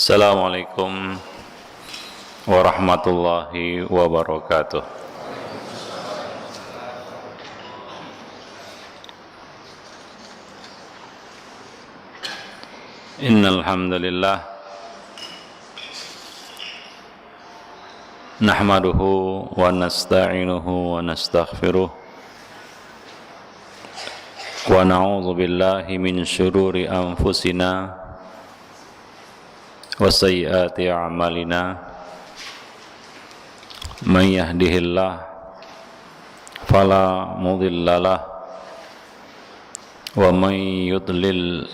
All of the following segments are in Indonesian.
Assalamualaikum warahmatullahi wabarakatuh. Innal hamdalillah nahmaduhu wa nasta'inuhu wa nastaghfiruh wa na'udzu billahi min syururi anfusina wa sayyiati a'malina. Man yahdihillah fala mudhillalah wa man yudlil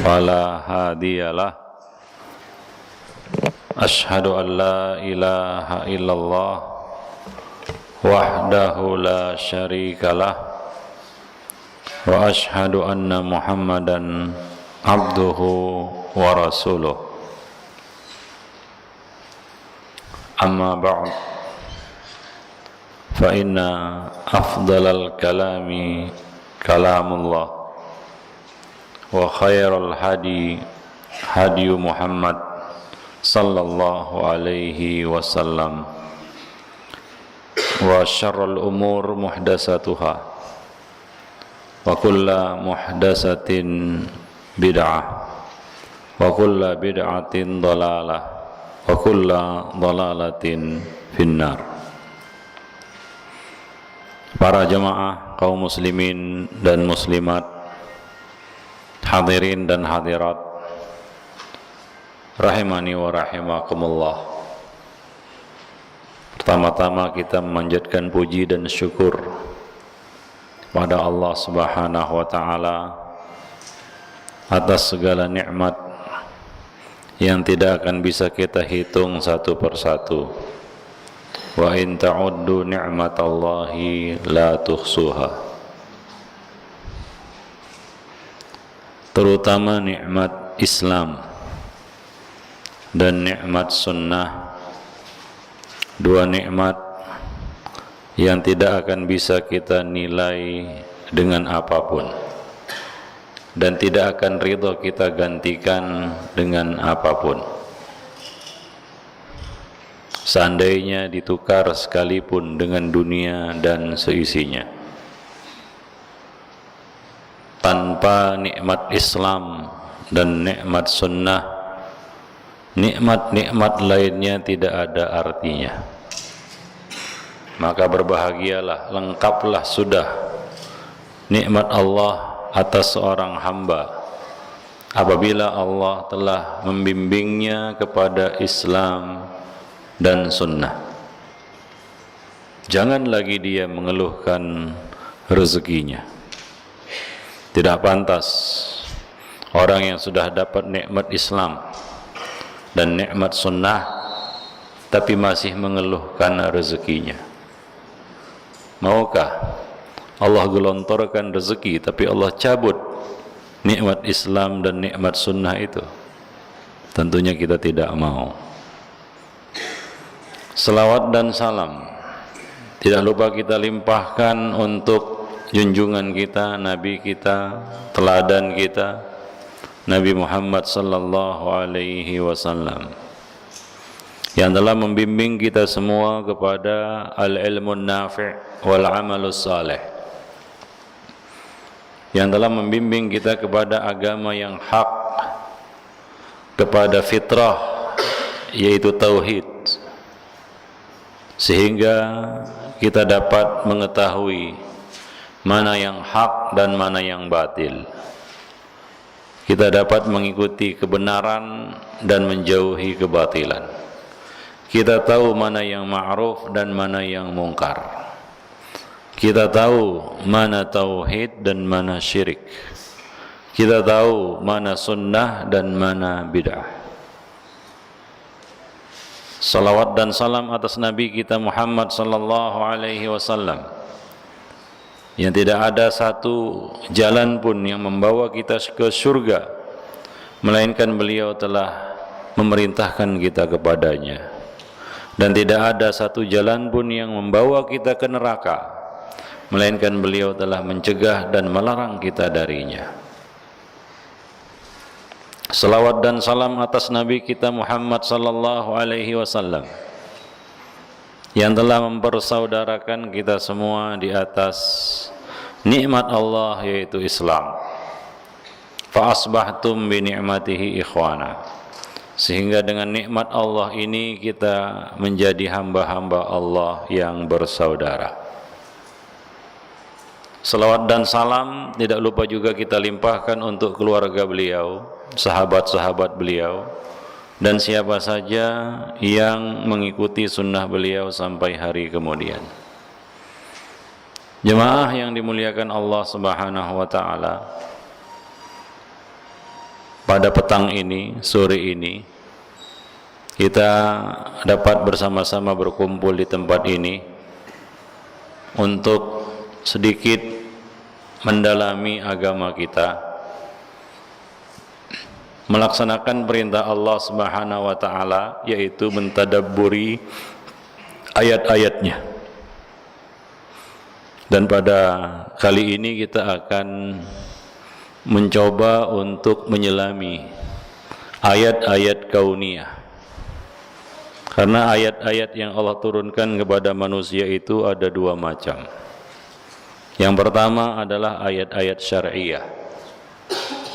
fala hadiyalah. Ashhadu an la ilaha illallah wahdahu la syarikalah wa ashhadu anna Muhammadan abduhu wa rasuluh. Amma ba'd, fa inna afdalal kalami kalamullah wa khairal hadi hadiyu Muhammad sallallahu alaihi wasallam wa syarrul umur muhdasatuha wa kulla muhdasatin bid'ah wa kulla bid'atin dhalalah wa kulla dhalalatin finnar. Para jemaah kaum muslimin dan muslimat, hadirin dan hadirat rahimani wa rahimakumullah. Pertama-tama kita memanjatkan puji dan syukur pada Allah Subhanahu wa taala atas segala nikmat yang tidak akan bisa kita hitung satu persatu. Wa in ta'uddu ni'matallahi la tuhsuha. Terutama nikmat Islam dan nikmat sunnah, dua nikmat yang tidak akan bisa kita nilai dengan apapun dan tidak akan ridho kita gantikan dengan apapun. Seandainya ditukar sekalipun dengan dunia dan seisinya, tanpa nikmat Islam dan nikmat sunnah, nikmat-nikmat lainnya tidak ada artinya. Maka berbahagialah, lengkaplah sudah nikmat Allah atas seorang hamba apabila Allah telah membimbingnya kepada Islam dan sunnah. Jangan lagi dia mengeluhkan rezekinya. Tidak pantas orang yang sudah dapat nikmat Islam dan nikmat sunnah tapi masih mengeluhkan rezekinya. Maukah Allah gelontorkan rezeki tapi Allah cabut nikmat Islam dan nikmat sunnah itu? Tentunya kita tidak mau. Selawat dan salam tidak lupa kita limpahkan untuk junjungan kita, Nabi kita, teladan kita, Nabi Muhammad sallallahu alaihi wasallam, yang telah membimbing kita semua kepada al-ilmun nafi' wal amalus salih, yang telah membimbing kita kepada agama yang hak, kepada fitrah yaitu tauhid, sehingga kita dapat mengetahui mana yang hak dan mana yang batil. Kita dapat mengikuti kebenaran dan menjauhi kebatilan. Kita tahu mana yang ma'ruf dan mana yang mungkar. Kita tahu mana tauhid dan mana syirik. Kita tahu mana sunnah dan mana bid'ah. Salawat dan salam atas Nabi kita Muhammad sallallahu alaihi wasallam, yang tidak ada satu jalan pun yang membawa kita ke surga melainkan beliau telah memerintahkan kita kepadanya, dan tidak ada satu jalan pun yang membawa kita ke neraka melainkan beliau telah mencegah dan melarang kita darinya. Salawat dan salam atas Nabi kita Muhammad sallallahu alaihi wasallam yang telah mempersaudarakan kita semua di atas nikmat Allah yaitu Islam. Fa asbahtum bi ni'matihi ikhwana. Sehingga dengan nikmat Allah ini kita menjadi hamba-hamba Allah yang bersaudara. Salawat dan salam tidak lupa juga kita limpahkan untuk keluarga beliau, sahabat-sahabat beliau, dan siapa saja yang mengikuti sunnah beliau sampai hari kemudian. Jemaah yang dimuliakan Allah Subhanahu wa ta'ala, pada petang ini, sore ini, kita dapat bersama-sama berkumpul di tempat ini untuk sedikit mendalami agama kita, melaksanakan perintah Allah Subhanahu wa ta'ala, yaitu mentadabburi ayat-ayatnya. Dan pada kali ini kita akan mencoba untuk menyelami ayat-ayat kauniyah, karena ayat-ayat yang Allah turunkan kepada manusia itu ada dua macam. Yang pertama adalah ayat-ayat syariah.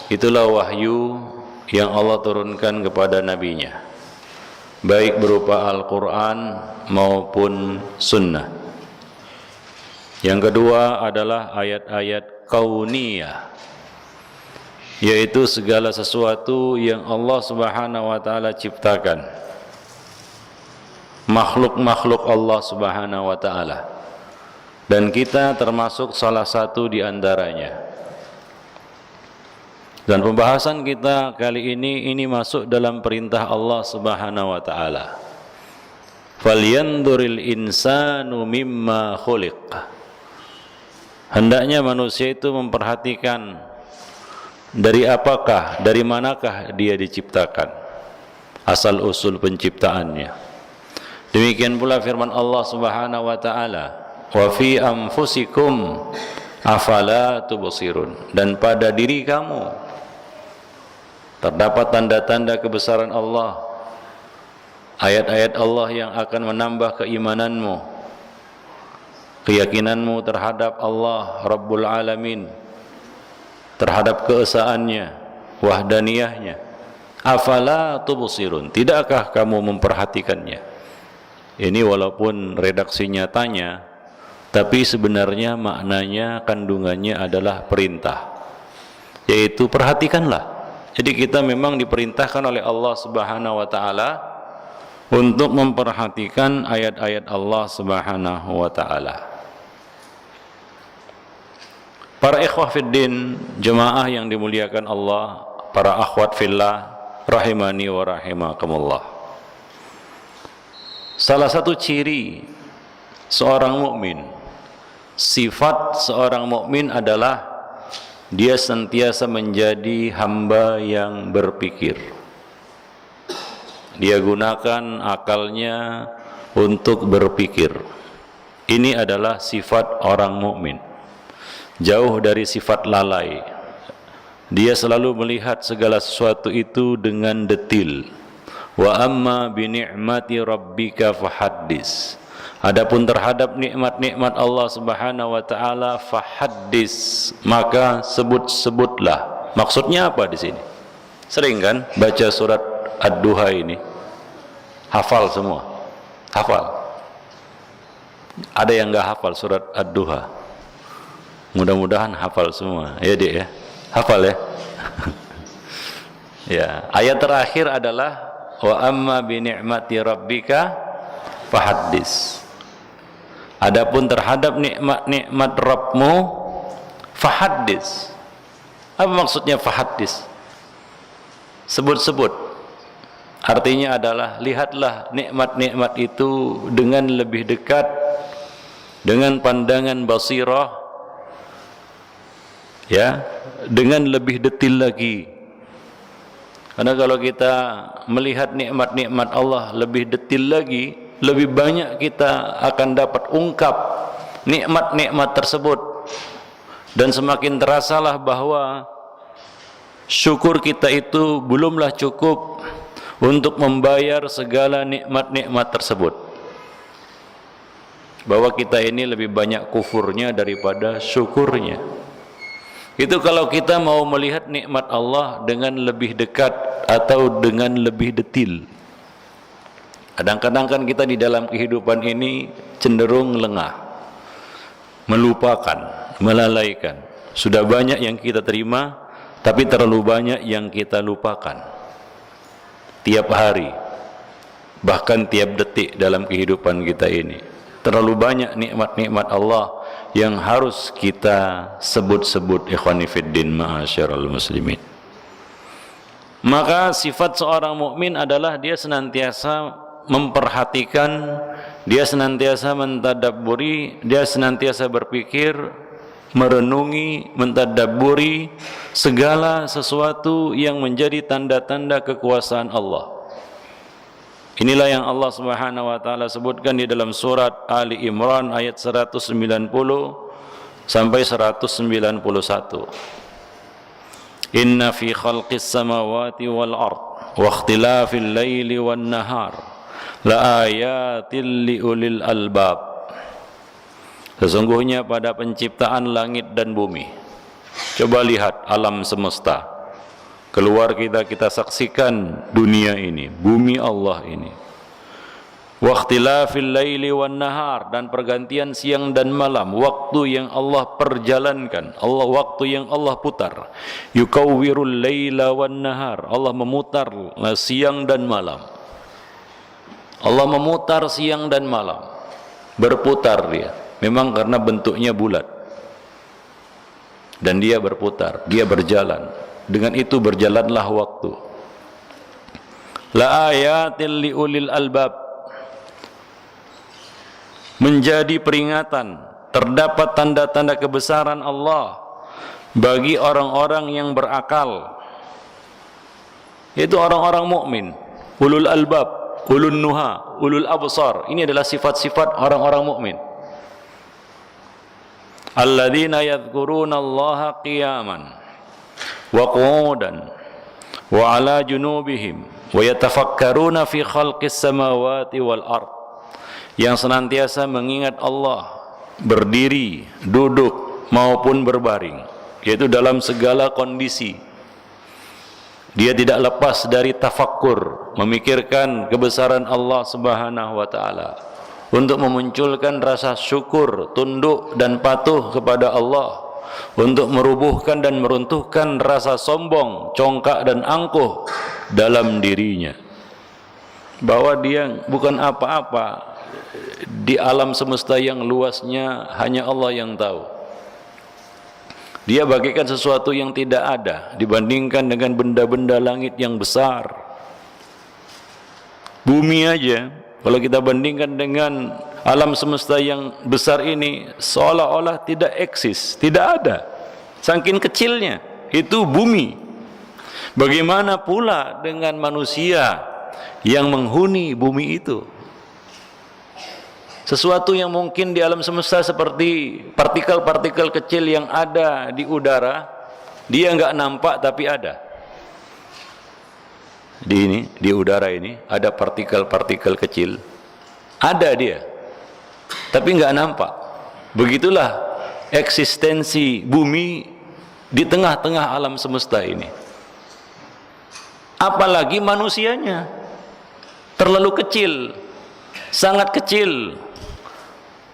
Itulah wahyu yang Allah turunkan kepada nabinya, baik berupa Al-Quran maupun sunnah. Yang kedua adalah ayat-ayat kauniyah, yaitu segala sesuatu yang Allah Subhanahu wa ta'ala ciptakan, makhluk-makhluk Allah Subhanahu wa ta'ala, dan kita termasuk salah satu di antaranya. Dan pembahasan kita kali ini masuk dalam perintah Allah Subhanahu wa ta'ala, falyanzuril insanu mimma khuliq. Hendaknya manusia itu memperhatikan dari apakah, dari manakah dia diciptakan, asal usul penciptaannya. Demikian pula firman Allah Subhanahu wa ta'ala, wa fi anfusikum afala tubsirun. Dan pada diri kamu terdapat tanda-tanda kebesaran Allah, ayat-ayat Allah yang akan menambah keimananmu, keyakinanmu terhadap Allah Rabbul Alamin, terhadap keesaannya, wahdaniyahnya. Afala tubsirun, tidakkah kamu memperhatikannya? Ini walaupun redaksinya tanya, tapi sebenarnya maknanya, kandungannya adalah perintah, yaitu perhatikanlah. Jadi kita memang diperintahkan oleh Allah Subhanahu wa ta'ala untuk memperhatikan ayat-ayat Allah Subhanahu wa ta'ala. Para ikhwah fiddin, jemaah yang dimuliakan Allah, para akhwat fillah, rahimani wa rahimakumullah. Salah satu ciri seorang mukmin, sifat seorang mukmin adalah dia senantiasa menjadi hamba yang berpikir. Dia gunakan akalnya untuk berpikir. Ini adalah sifat orang mukmin, jauh dari sifat lalai. Dia selalu melihat segala sesuatu itu dengan detil. Wa amma bi ni'mati rabbika fahaddis. Adapun terhadap nikmat-nikmat Allah Subhanahu wa ta'ala, fahaddis, maka sebut-sebutlah. Maksudnya apa di sini? Sering kan baca surat Ad-Duha ini? Hafal semua? Hafal? Ada yang enggak hafal surat Ad-Duha? Mudah-mudahan hafal semua. Ya Dek ya? Hafal ya? Ya, ayat terakhir adalah wa amma bi ni'mati rabbika fahaddis. Adapun terhadap nikmat-nikmat Rabbmu, fahaddis. Apa maksudnya fahaddis? Sebut-sebut. Artinya adalah lihatlah nikmat-nikmat itu dengan lebih dekat, dengan pandangan basirah, ya, dengan lebih detil lagi. Karena kalau kita melihat nikmat-nikmat Allah lebih detil lagi, lebih banyak kita akan dapat ungkap nikmat-nikmat tersebut, dan semakin terasalah bahwa syukur kita itu belumlah cukup untuk membayar segala nikmat-nikmat tersebut. Bahwa kita ini lebih banyak kufurnya daripada syukurnya. Itu kalau kita mau melihat nikmat Allah dengan lebih dekat atau dengan lebih detil. Kadang-kadang kan kita di dalam kehidupan ini cenderung lengah, melupakan, melalaikan. Sudah banyak yang kita terima, tapi terlalu banyak yang kita lupakan. Tiap hari, bahkan tiap detik dalam kehidupan kita ini, terlalu banyak nikmat-nikmat Allah yang harus kita sebut-sebut. Ikhwani fiddin ma'asyiral muslimin. Maka sifat seorang mukmin adalah dia senantiasa memperhatikan, dia senantiasa mentadabburi, dia senantiasa berpikir, merenungi, mentadabburi segala sesuatu yang menjadi tanda-tanda kekuasaan Allah. Inilah yang Allah Subhanahu wa taala sebutkan di dalam surat Ali Imran ayat 190 sampai 191. Inna fi khalqis samawati wal ard wa ikhtilafil laili wan nahar la ayatil liulil albab. Sesungguhnya pada penciptaan langit dan bumi, coba lihat alam semesta. Keluar kita saksikan dunia ini, bumi Allah ini. Wa ikhtilafil laili wan nahar, dan pergantian siang dan malam, waktu yang Allah perjalankan, waktu yang Allah putar. Yukawwirul laila wan nahar, Allah memutar siang dan malam. Allah memutar siang dan malam, berputar dia. Memang karena bentuknya bulat, dan dia berputar, dia berjalan. Dengan itu berjalanlah waktu. La ayatil liulil albab, menjadi peringatan, terdapat tanda-tanda kebesaran Allah bagi orang-orang yang berakal, yaitu orang-orang mukmin, ulul albab, ulun nuha, ulul absar. Ini adalah sifat-sifat orang-orang mukmin. Alladzina yadhkuruna Allaha qiyaman wa qu'udan wa ala junubihim wa yatafakkaruna fi khalqis samawati wal ard, yang senantiasa mengingat Allah berdiri, duduk maupun berbaring, yaitu dalam segala kondisi. Dia tidak lepas dari tafakkur, memikirkan kebesaran Allah Subhanahu wa taala, untuk memunculkan rasa syukur, tunduk dan patuh kepada Allah, untuk merubuhkan dan meruntuhkan rasa sombong, congkak dan angkuh dalam dirinya, bahwa dia bukan apa-apa di alam semesta yang luasnya, hanya Allah yang tahu. Dia bagaikan sesuatu yang tidak ada dibandingkan dengan benda-benda langit yang besar. Bumi aja, kalau kita bandingkan dengan alam semesta yang besar ini, seolah-olah tidak eksis, tidak ada, saking kecilnya itu bumi. Bagaimana pula dengan manusia yang menghuni bumi itu? Sesuatu yang mungkin di alam semesta seperti partikel-partikel kecil yang ada di udara, dia enggak nampak tapi ada. Di udara ini ada partikel-partikel kecil, ada dia, tapi enggak nampak. Begitulah eksistensi bumi di tengah-tengah alam semesta ini. Apalagi manusianya, terlalu kecil, sangat kecil.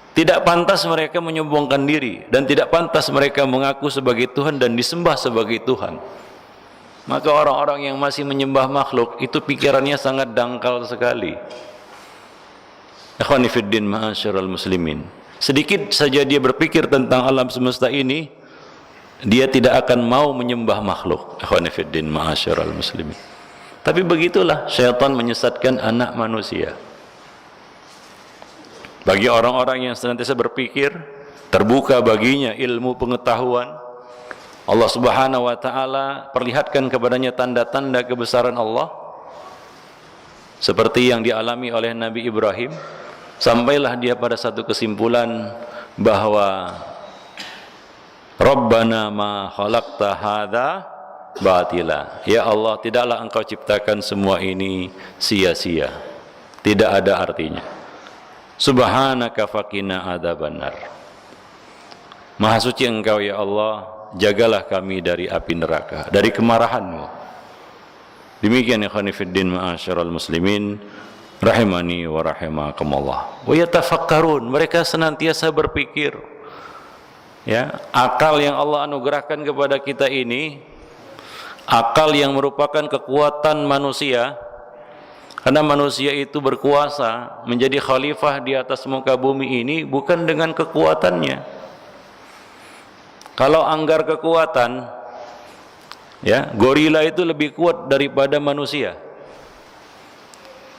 Tidak pantas mereka menyombongkan diri, dan tidak pantas mereka mengaku sebagai Tuhan dan disembah sebagai Tuhan. Maka orang-orang yang masih menyembah makhluk itu pikirannya sangat dangkal sekali. Ikhwani fiddin ma'asyiral muslimin. Sedikit saja dia berpikir tentang alam semesta ini, dia tidak akan mau menyembah makhluk. Ikhwani fiddin ma'asyiral muslimin. Tapi begitulah syaitan menyesatkan anak manusia. Bagi orang-orang yang senantiasa berpikir, terbuka baginya ilmu pengetahuan, Allah Subhanahu wa taala perlihatkan kepadanya tanda-tanda kebesaran Allah, seperti yang dialami oleh Nabi Ibrahim. Sampailah dia pada satu kesimpulan bahwa Rabbana ma khalaqta hadza batila. Ya Allah, tidaklah Engkau ciptakan semua ini sia-sia, tidak ada artinya. Subhanaka faqina adzabannar. Maha suci Engkau ya Allah, jagalah kami dari api neraka, dari kemarahan-Mu. Demikian ikhwani fiddin ma'asyiral muslimin rahimani wa rahimakumullah. Wa yatafakkarun, mereka senantiasa berpikir. Ya, akal yang Allah anugerahkan kepada kita ini, akal yang merupakan kekuatan manusia, karena manusia itu berkuasa menjadi khalifah di atas muka bumi ini bukan dengan kekuatannya. Kalau anggar kekuatan, ya, gorila itu lebih kuat daripada manusia.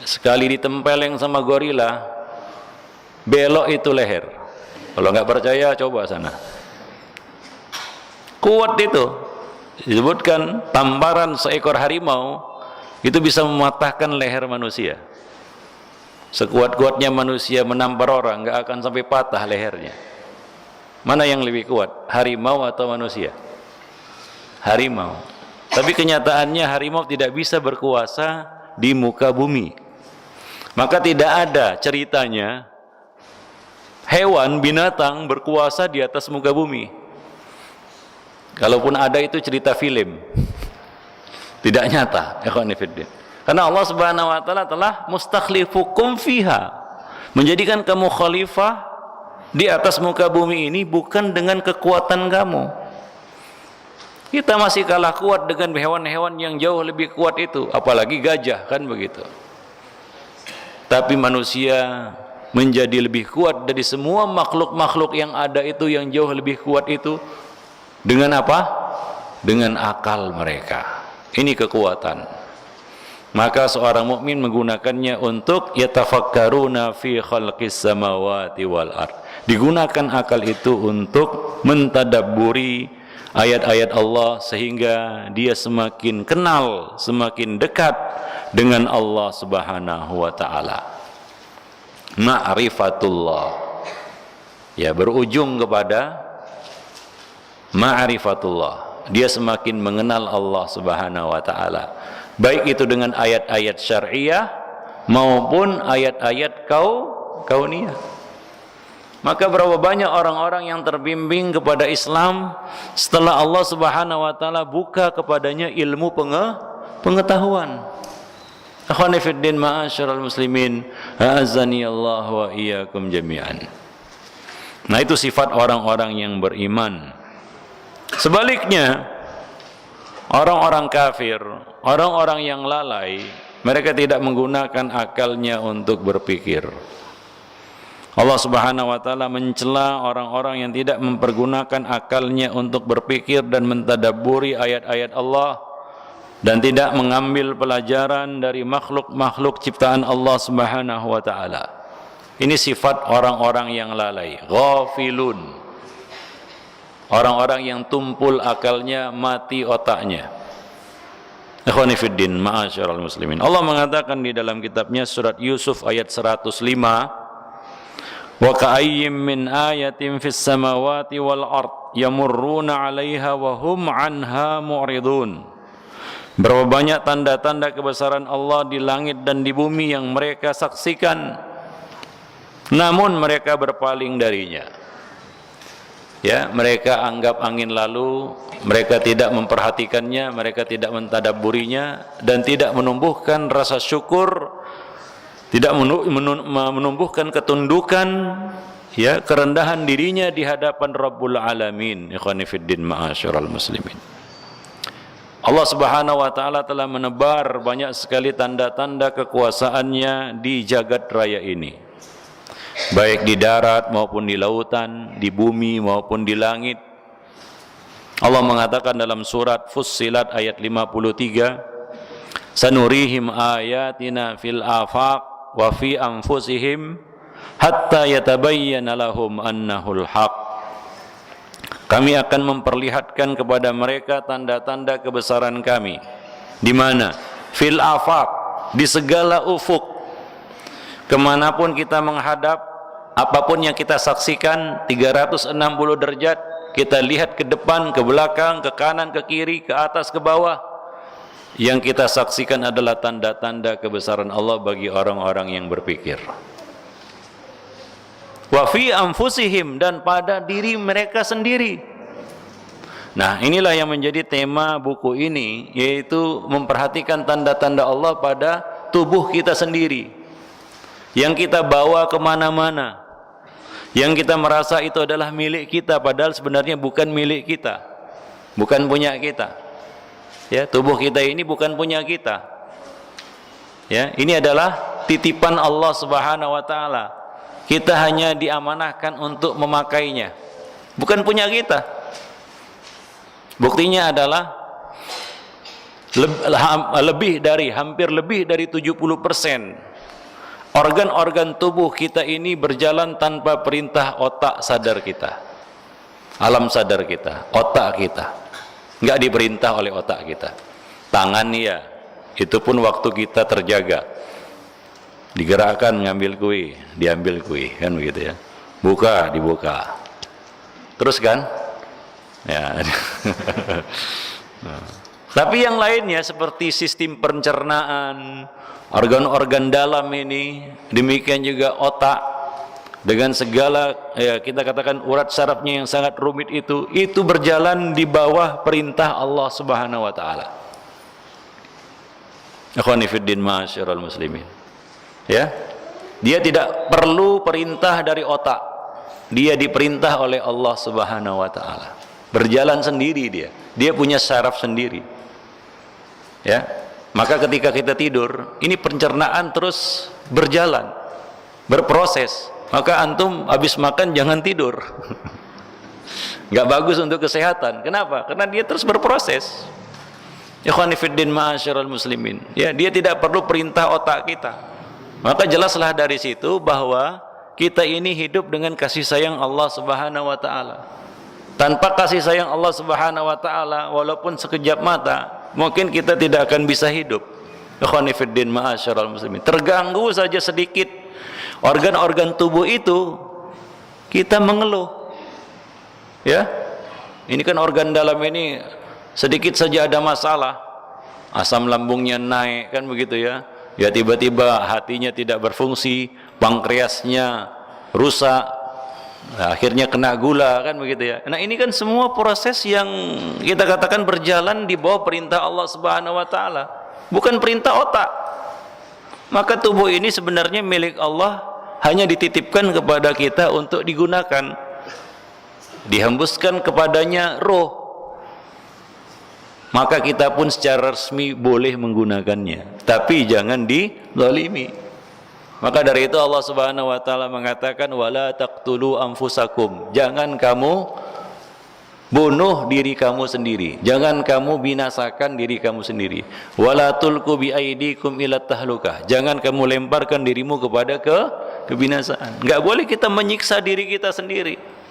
Sekali ditempeleng sama gorila, belok itu leher. Kalau nggak percaya, coba sana. Kuat itu. Disebutkan tamparan seekor harimau itu bisa mematahkan leher manusia. Sekuat-kuatnya manusia menampar orang, nggak akan sampai patah lehernya. Mana yang lebih kuat, harimau atau manusia? Harimau. Tapi kenyataannya harimau tidak bisa berkuasa di muka bumi. Maka tidak ada ceritanya hewan, binatang berkuasa di atas muka bumi. Kalaupun ada itu cerita film, tidak nyata. Karena Allah Subhanahu wa taala telah mustakhlifukum fiha, menjadikan kamu khalifah di atas muka bumi ini bukan dengan kekuatan kamu. Kita masih kalah kuat dengan hewan-hewan yang jauh lebih kuat itu, apalagi gajah, kan begitu. Tapi manusia menjadi lebih kuat dari semua makhluk-makhluk yang ada itu, yang jauh lebih kuat itu. Dengan apa? Dengan akal mereka. Ini kekuatan. Maka seorang mukmin menggunakannya untuk yatafakkaruna fi khalqis samawati wal ard. Digunakan akal itu untuk mentadabburi ayat-ayat Allah sehingga dia semakin kenal, semakin dekat dengan Allah Subhanahu wa taala. Ma'rifatullah. Ya, berujung kepada ma'rifatullah. Dia semakin mengenal Allah Subhanahu wa taala. Baik itu dengan ayat-ayat syariah maupun ayat-ayat kauniyah. Maka berapa banyak orang-orang yang terbimbing kepada Islam setelah Allah Subhanahu wa taala buka kepadanya ilmu pengetahuan. Akhwani fiddin ma'asyiral muslimin, a'azzani Allah wa iyyakum jami'an. Nah, itu sifat orang-orang yang beriman. Sebaliknya, orang-orang kafir, orang-orang yang lalai, mereka tidak menggunakan akalnya untuk berpikir. Allah Subhanahu wa taala mencela orang-orang yang tidak mempergunakan akalnya untuk berpikir dan mentadabburi ayat-ayat Allah dan tidak mengambil pelajaran dari makhluk-makhluk ciptaan Allah Subhanahu wa taala. Ini sifat orang-orang yang lalai, ghafilun. Orang-orang yang tumpul akalnya, mati otaknya. Ikhwani fiddin, ma'asyiral muslimin. Allah mengatakan di dalam kitabnya surat Yusuf ayat 105, wa ka'ayyim min ayatin fis samawati wal ard yamurruna 'alaiha wa hum 'anha mu'ridun. Berapa banyak tanda-tanda kebesaran Allah di langit dan di bumi yang mereka saksikan, namun mereka berpaling darinya. Ya, mereka anggap angin lalu, mereka tidak memperhatikannya, mereka tidak mentadabburinya dan tidak menumbuhkan rasa syukur, tidak menumbuhkan ketundukan, ya, kerendahan dirinya di hadapan Rabbul Alamin. Ikhwani fiddin ma'asyiral muslimin. Allah Subhanahu wa taala telah menebar banyak sekali tanda-tanda kekuasaannya di jagat raya ini. Baik di darat maupun di lautan, di bumi maupun di langit. Allah mengatakan dalam surat Fussilat ayat 53, sanurihim ayatina fil afaq wa fi anfusihim hatta yatabayyana lahum annahul haq. Kami akan memperlihatkan kepada mereka tanda-tanda kebesaran kami. Di mana? Fil afaq, di segala ufuk. Kemanapun kita menghadap, apapun yang kita saksikan 360 derajat, kita lihat ke depan, ke belakang, ke kanan, ke kiri, ke atas, ke bawah. Yang kita saksikan adalah tanda-tanda kebesaran Allah bagi orang-orang yang berpikir. Wa fi anfusihim, dan pada diri mereka sendiri. Nah, inilah yang menjadi tema buku ini, yaitu memperhatikan tanda-tanda Allah pada tubuh kita sendiri, yang kita bawa kemana-mana, yang kita merasa itu adalah milik kita, padahal sebenarnya bukan milik kita, bukan punya kita. Ya, tubuh kita ini bukan punya kita. Ya, ini adalah titipan Allah Subhanahu wa taala. Kita hanya diamanahkan untuk memakainya, bukan punya kita. Buktinya adalah hampir lebih dari 70% organ-organ tubuh kita ini berjalan tanpa perintah otak sadar kita, alam sadar kita, otak kita. Enggak diperintah oleh otak kita. Tangan ya, itu pun waktu kita terjaga. Digerakkan ngambil kue, diambil kue, kan begitu ya. Buka, dibuka. Terus kan? Ya. Tapi yang lainnya seperti sistem pencernaan, organ-organ dalam ini, demikian juga otak, dengan segala ya kita katakan urat sarafnya yang sangat rumit itu berjalan di bawah perintah Allah Subhanahu wa taala. Ikhwani fiddin ma'asyiral muslimin. Ya. Dia tidak perlu perintah dari otak. Dia diperintah oleh Allah Subhanahu wa taala. Berjalan sendiri dia. Dia punya saraf sendiri. Ya. Maka ketika kita tidur, ini pencernaan terus berjalan, berproses. Maka antum habis makan jangan tidur. Nggak bagus untuk kesehatan. Kenapa? Karena dia terus berproses. Ikhwani fiddin ma'asyiral muslimin. Ya, dia tidak perlu perintah otak kita. Maka jelaslah dari situ bahwa kita ini hidup dengan kasih sayang Allah Subhanahu wa taala. Tanpa kasih sayang Allah Subhanahu wa taala, walaupun sekejap mata, mungkin kita tidak akan bisa hidup. Ikhwani fiddin ma'asyiral muslimin. Terganggu saja sedikit organ-organ tubuh itu, kita mengeluh. Ya. Ini kan organ dalam ini sedikit saja ada masalah, asam lambungnya naik, kan begitu ya. Ya tiba-tiba hatinya tidak berfungsi, pankreasnya rusak, nah, akhirnya kena gula, kan begitu ya. Nah, ini kan semua proses yang kita katakan berjalan di bawah perintah Allah Subhanahu wa taala, bukan perintah otak. Maka tubuh ini sebenarnya milik Allah, hanya dititipkan kepada kita untuk digunakan. Dihembuskan kepadanya roh. Maka kita pun secara resmi boleh menggunakannya, tapi jangan dizalimi. Maka dari itu Allah Subhanahu wa taala mengatakan wala taqtulu anfusakum. Jangan kamu bunuh diri kamu sendiri. Jangan kamu binasakan diri kamu sendiri. Wala tulqu bi aidikum ila tahlukah. Jangan kamu lemparkan dirimu kepada kebinasaan. Enggak boleh kita menyiksa diri kita sendiri.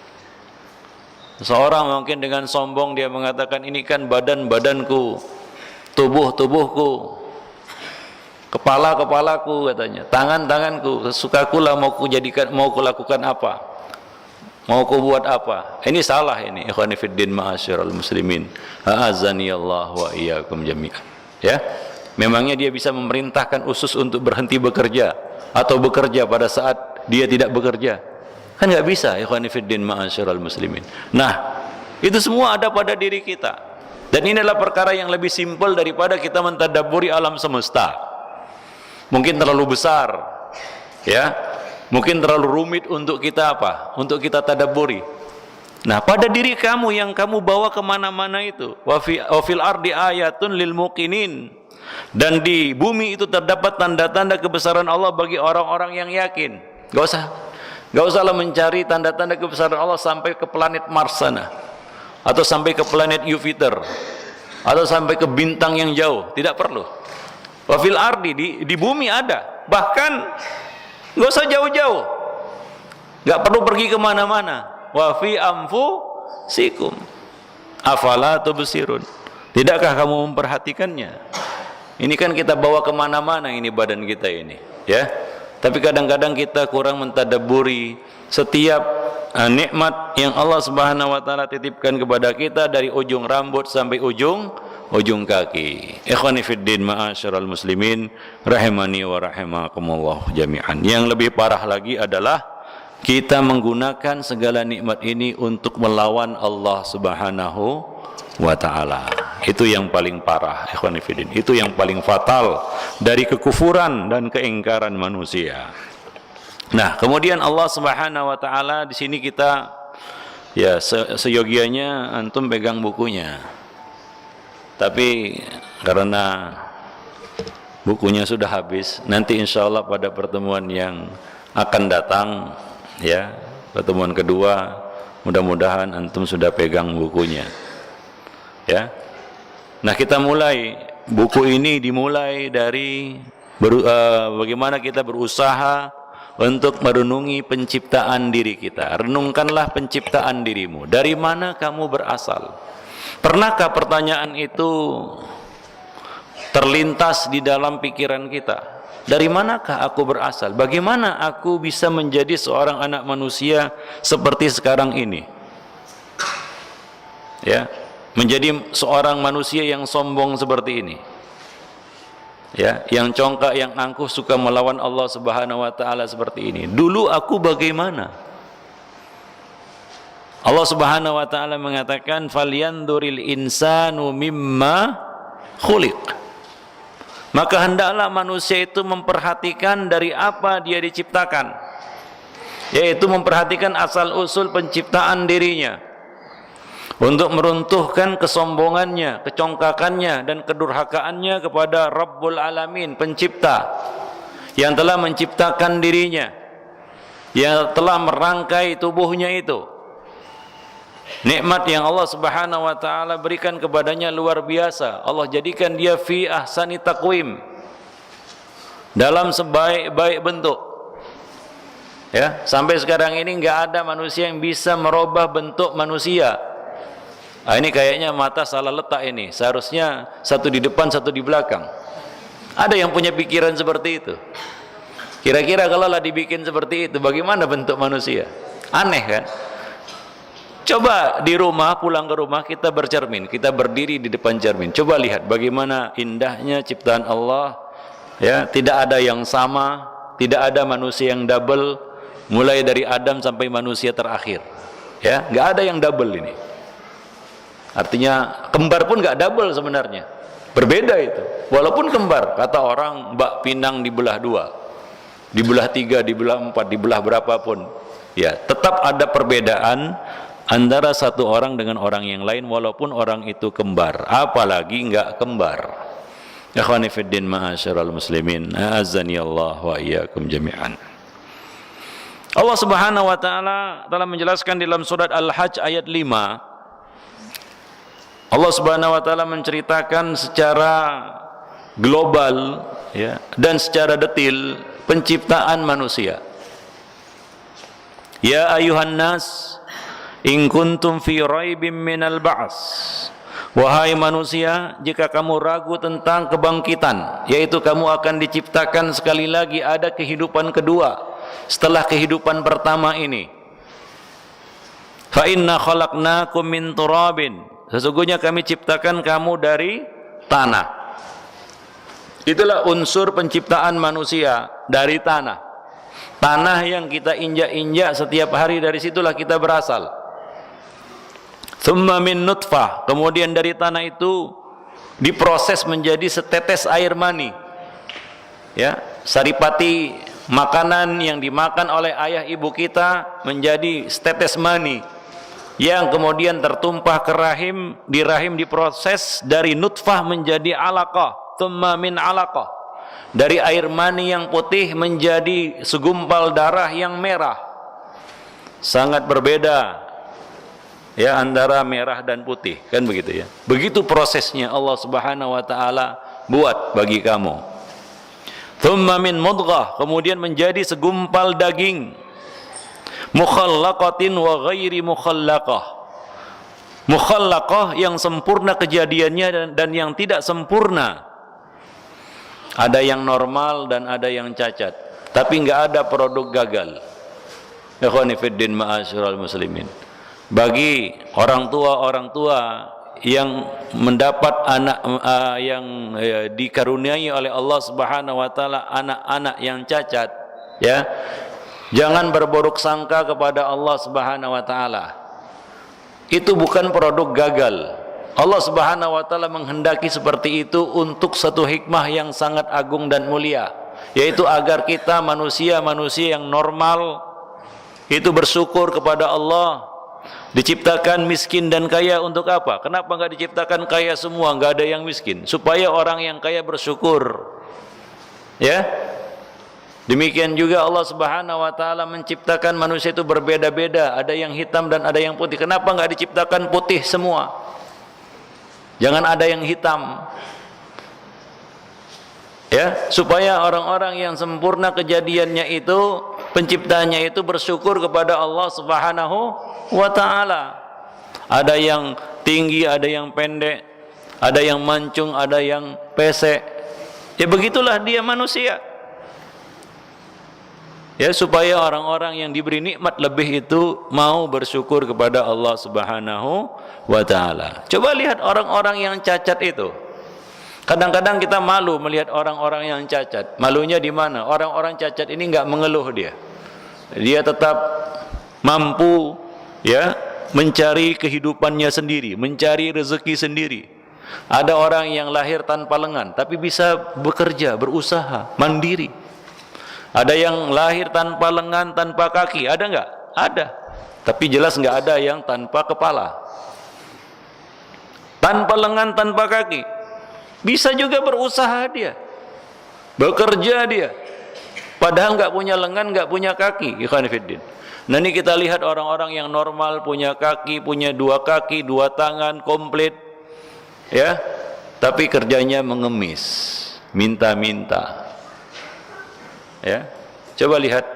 Seorang mungkin dengan sombong dia mengatakan ini kan badan-badanku, tubuh-tubuhku, kepala-kepalaku katanya, tangan-tanganku, sesukakulah mau kujadikan, mau kulakukan apa, mau kubuat apa. Ini salah ini. Ikhwani fiddin ma'asyiral muslimin. A'azzani Allah wa iyyakum jami'an. Ya. Memangnya dia bisa memerintahkan usus untuk berhenti bekerja atau bekerja pada saat dia tidak bekerja? Kan nggak bisa. Ikhwani fiddin ma'asyiral muslimin. Nah, itu semua ada pada diri kita. Dan inilah perkara yang lebih simpel daripada kita mentadabburi alam semesta. Mungkin terlalu besar, ya. Mungkin terlalu rumit untuk kita apa? Untuk kita tadabburi. Nah, pada diri kamu yang kamu bawa kemana-mana itu, wa fil ardi ayatun lil muqinin. Dan di bumi itu terdapat tanda-tanda kebesaran Allah bagi orang-orang yang yakin. Gak usahlah mencari tanda-tanda kebesaran Allah sampai ke planet Mars sana, atau sampai ke planet Jupiter, atau sampai ke bintang yang jauh. Tidak perlu. Wa fil ardi, di bumi ada. Bahkan gak usah jauh-jauh, gak perlu pergi kemana-mana. Wa fi anfusikum afala tubsirun. Tidakkah kamu memperhatikannya? Ini kan kita bawa kemana-mana ini badan kita ini, ya. Tapi kadang-kadang kita kurang mentadabburi. Setiap nikmat yang Allah Subhanahu wa taala titipkan kepada kita dari ujung rambut sampai ujung kaki. Ikhwani fiddin ma'asyiral muslimin rahimani wa rahimakumullah jami'an. Yang lebih parah lagi adalah kita menggunakan segala nikmat ini untuk melawan Allah Subhanahu wa taala. Itu yang paling parah, ikhwani fiddin. Itu yang paling fatal dari kekufuran dan keingkaran manusia. Nah, kemudian Allah Subhanahu wa taala di sini kita ya seyogianya antum pegang bukunya. Tapi karena bukunya sudah habis, nanti insya Allah pada pertemuan yang akan datang, ya pertemuan kedua, mudah-mudahan antum sudah pegang bukunya, ya. Nah, kita mulai, buku ini dimulai dari bagaimana kita berusaha untuk merenungi penciptaan diri kita. Renungkanlah penciptaan dirimu, dari mana kamu berasal. Pernahkah pertanyaan itu terlintas di dalam pikiran kita? Dari manakah aku berasal? Bagaimana aku bisa menjadi seorang anak manusia seperti sekarang ini? Ya, menjadi seorang manusia yang sombong seperti ini. Ya, yang congkak, yang angkuh, suka melawan Allah Subhanahu wa taala seperti ini. Dulu aku bagaimana? Allah Subhanahu wa taala mengatakan falyanzuril insanu mimma khuliq. Maka hendaklah manusia itu memperhatikan dari apa dia diciptakan, yaitu memperhatikan asal usul penciptaan dirinya, untuk meruntuhkan kesombongannya, kecongkakannya dan kedurhakaannya kepada Rabbul Alamin, pencipta yang telah menciptakan dirinya, yang telah merangkai tubuhnya itu. Nikmat yang Allah Subhanahu wa taala berikan kepadanya luar biasa. Allah jadikan dia fi ahsani taqwim, dalam sebaik-baik bentuk. Ya, sampai sekarang ini enggak ada manusia yang bisa merubah bentuk manusia. Ini kayaknya mata salah letak ini. Seharusnya satu di depan, satu di belakang. Ada yang punya pikiran seperti itu. Kira-kira kalau lah dibikin seperti itu, bagaimana bentuk manusia? Aneh kan? Coba di rumah, pulang ke rumah, kita bercermin, kita berdiri di depan cermin. Coba lihat bagaimana indahnya ciptaan Allah. Ya, tidak ada yang sama, tidak ada manusia yang double, mulai dari Adam sampai manusia terakhir. Ya, nggak ada yang double ini. Artinya kembar pun nggak double sebenarnya. Berbeda itu. Walaupun kembar, kata orang bak pinang dibelah dua, dibelah tiga, dibelah empat, dibelah berapapun. Ya, tetap ada perbedaan antara satu orang dengan orang yang lain, walaupun orang itu kembar, apalagi enggak kembar. Ikhwani fiddin ma'asyiral muslimin, a'azzani Allah wa iyyakum jami'an. Allah Subhanahu wa taala telah menjelaskan dalam surat Al-Hajj ayat 5. Allah Subhanahu wa taala menceritakan secara global, ya, dan secara detail penciptaan manusia. Ya ayuhan nas, in kuntum fi raibim minal ba's. Wahai manusia, jika kamu ragu tentang kebangkitan, yaitu kamu akan diciptakan sekali lagi, ada kehidupan kedua setelah kehidupan pertama ini. Fa inna khalaqnakum min turabin. Sesungguhnya kami ciptakan kamu dari tanah. Itulah unsur penciptaan manusia, dari tanah. Tanah yang kita injak-injak setiap hari, dari situlah kita berasal. Thumma min nutfah, kemudian dari tanah itu diproses menjadi setetes air mani. Ya, saripati makanan yang dimakan oleh ayah ibu kita menjadi setetes mani yang kemudian tertumpah ke rahim, di rahim diproses dari nutfah menjadi alaqah, thumma min alaqah, dari air mani yang putih menjadi segumpal darah yang merah. Sangat berbeda, ya, antara merah dan putih, kan begitu ya. Begitu prosesnya Allah Subhanahu wa taala buat bagi kamu. Thumma min mudghah, kemudian menjadi segumpal daging. Mukhallaqatin wa ghairi mukhallaqah. Mukhallaqah yang sempurna kejadiannya dan yang tidak sempurna. Ada yang normal dan ada yang cacat, tapi enggak ada produk gagal. Ikhwani fiddin ma'asyiral muslimin. Bagi orang tua yang mendapat anak yang dikaruniai oleh Allah Subhanahu wa taala anak-anak yang cacat, ya, jangan berburuk sangka kepada Allah Subhanahu wa taala. Itu bukan produk gagal. Allah Subhanahu wa taala menghendaki seperti itu untuk satu hikmah yang sangat agung dan mulia, yaitu agar kita manusia-manusia yang normal itu bersyukur kepada Allah. Diciptakan miskin dan kaya untuk apa? Kenapa enggak diciptakan kaya semua, enggak ada yang miskin? Supaya orang yang kaya bersyukur. Ya. Demikian juga Allah Subhanahu wa taala menciptakan manusia itu berbeda-beda, ada yang hitam dan ada yang putih. Kenapa enggak diciptakan putih semua? Jangan ada yang hitam. Ya, supaya orang-orang yang sempurna kejadiannya itu, penciptanya itu bersyukur kepada Allah Subhanahu wa taala. Ada yang tinggi, ada yang pendek, ada yang mancung, ada yang pesek. Ya begitulah dia manusia. Ya, supaya orang-orang yang diberi nikmat lebih itu mau bersyukur kepada Allah Subhanahu wa taala. Coba lihat orang-orang yang cacat itu. Kadang-kadang kita malu melihat orang-orang yang cacat. Malunya di mana? Orang-orang cacat ini enggak mengeluh dia. Dia tetap mampu, ya, mencari kehidupannya sendiri, mencari rezeki sendiri. Ada orang yang lahir tanpa lengan tapi bisa bekerja, berusaha, mandiri. Ada yang lahir tanpa lengan, tanpa kaki, ada enggak? Ada. Tapi jelas enggak ada yang tanpa kepala. Tanpa lengan, tanpa kaki. Bisa juga berusaha dia, bekerja dia, padahal enggak punya lengan, enggak punya kaki. Ikhwan fillah. Nah, ini kita lihat orang-orang yang normal, punya kaki, punya dua kaki, dua tangan, komplit, ya, tapi kerjanya mengemis, minta-minta. Ya, coba lihat,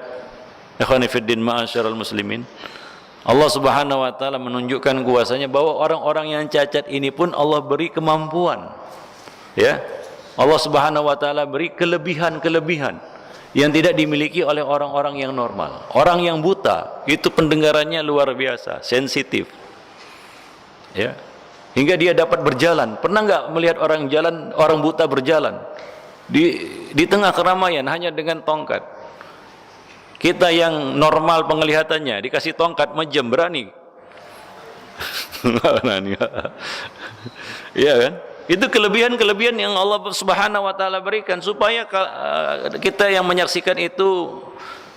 ikhwan fillah ma'asyiral muslimin. Allah Subhanahu wa taala menunjukkan kuasanya bahwa orang-orang yang cacat ini pun Allah beri kemampuan. Ya, Allah Subhanahu wa taala beri kelebihan-kelebihan yang tidak dimiliki oleh orang-orang yang normal. Orang yang buta itu pendengarannya luar biasa, sensitif. Ya. Hingga dia dapat berjalan. Pernah enggak melihat orang buta berjalan di tengah keramaian hanya dengan tongkat? Kita yang normal penglihatannya dikasih tongkat menjem, berani? Iya kan? Itu kelebihan-kelebihan yang Allah Subhanahu wa taala berikan supaya kita yang menyaksikan itu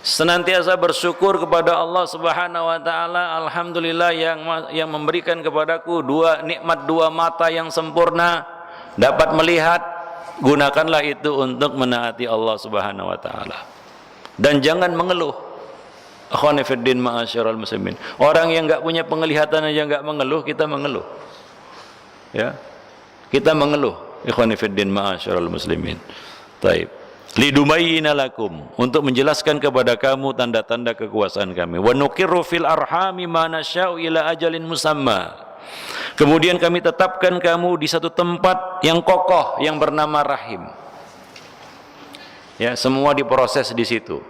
senantiasa bersyukur kepada Allah Subhanahu wa taala. Alhamdulillah yang memberikan kepadaku dua mata yang sempurna, dapat melihat. Gunakanlah itu untuk menaati Allah Subhanahu wa taala. Dan jangan mengeluh. Akhwani fiddin ma'asyiral muslimin. Orang yang enggak punya penglihatan aja enggak mengeluh, kita mengeluh. Ya. Kita mengeluh, ikhwani fiddin ma'asyiral muslimin. Taib. Lidumayyina lakum, untuk menjelaskan kepada kamu tanda-tanda kekuasaan kami. Wa nuqirru fil arhami ma nasya'u ila ajalin musamma. Kemudian kami tetapkan kamu di satu tempat yang kokoh yang bernama rahim. Ya, semua diproses di situ.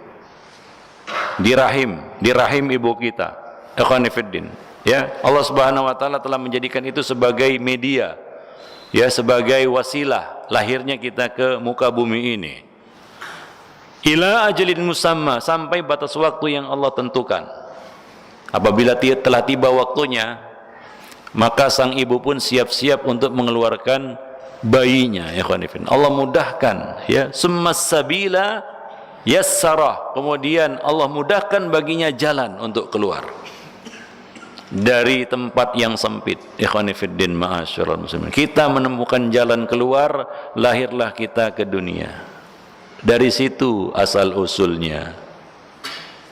Di rahim ibu kita. Ikhwani fiddin. Ya, Allah Subhanahu wa taala telah menjadikan itu sebagai media. Ya, sebagai wasilah lahirnya kita ke muka bumi ini. Ila ajalin musamma, sampai batas waktu yang Allah tentukan. Apabila telah tiba waktunya, maka sang ibu pun siap-siap untuk mengeluarkan bayinya. Ya khonifin, Allah mudahkan, ya, summas sabila yassarah, kemudian Allah mudahkan baginya jalan untuk keluar dari tempat yang sempit. Ikhwani fiddin ma'asyiral muslimin, kita menemukan jalan keluar, lahirlah kita ke dunia. Dari situ asal usulnya.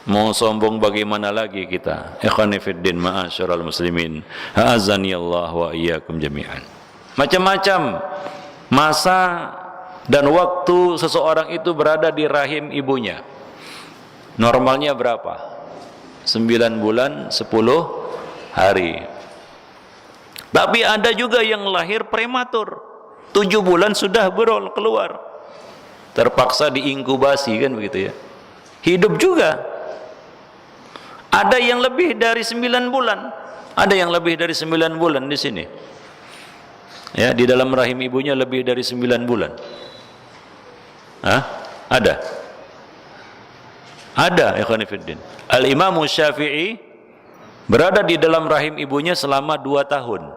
Mau sombong bagaimana lagi kita? Ikhwani fiddin ma'asyiral muslimin, a'azzani Allah wa iyyakum jami'an. Macam-macam masa dan waktu seseorang itu berada di rahim ibunya. Normalnya berapa? 9 bulan 10 hari. Tapi ada juga yang lahir prematur, 7 bulan sudah berol keluar, terpaksa diinkubasi, kan begitu ya. Hidup juga. Ada yang lebih dari 9 bulan. Ada yang lebih dari 9 bulan di sini. Ya, di dalam rahim ibunya lebih dari 9 bulan. Hah? Ada. Ada, ikhwan fillah. Al-Imam Syafi'i berada di dalam rahim ibunya selama 2 tahun.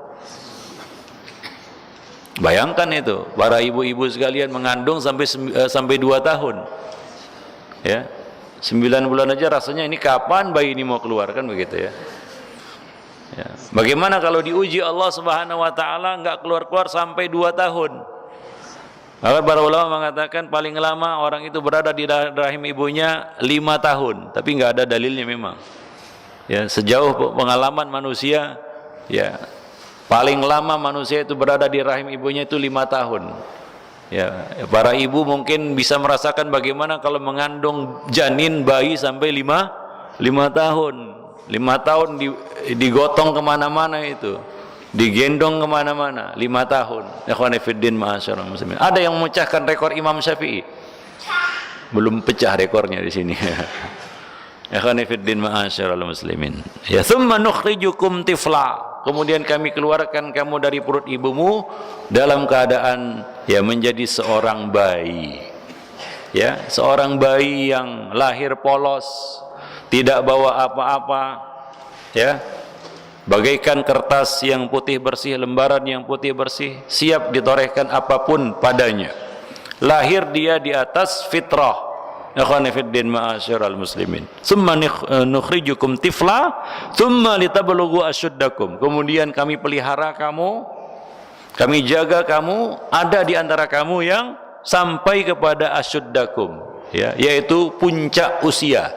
Bayangkan itu, para ibu-ibu sekalian mengandung sampai 2 tahun. Ya. 9 bulan aja rasanya ini kapan bayi ini mau keluar, kan begitu ya. Ya. Bagaimana kalau diuji Allah Subhanahu wa taala enggak keluar-keluar sampai 2 tahun? Maka para ulama mengatakan paling lama orang itu berada di rahim ibunya 5 tahun, tapi enggak ada dalilnya memang. Ya, sejauh pengalaman manusia, ya, paling lama manusia itu berada di rahim ibunya itu 5 tahun. Ya, para ibu mungkin bisa merasakan bagaimana kalau mengandung janin bayi sampai 5 tahun. 5 tahun digotong kemana-mana itu, digendong kemana-mana. 5 tahun. Ikhwani fiddin ma'asyiral muslimin. Ada yang memecahkan rekor Imam Syafi'i? Belum pecah rekornya di sini. Ikhwani fiddin ma'asyiral muslimin. Ya, tsumma nukhrijukum tifla. Kemudian kami keluarkan kamu dari perut ibumu dalam keadaan ya menjadi seorang bayi. Ya, seorang bayi yang lahir polos, tidak bawa apa-apa, ya. Bagaikan kertas yang putih bersih, lembaran yang putih bersih, siap ditorehkan apapun padanya. Lahir dia di atas fitrah. Ikhwani fiddin ma'asyiral muslimin. Tsumma nukhrijukum tifla, tsumma litablughu asyuddakum. Kemudian kami pelihara kamu, kami jaga kamu, ada di antara kamu yang sampai kepada asyuddakum, ya, yaitu puncak usia.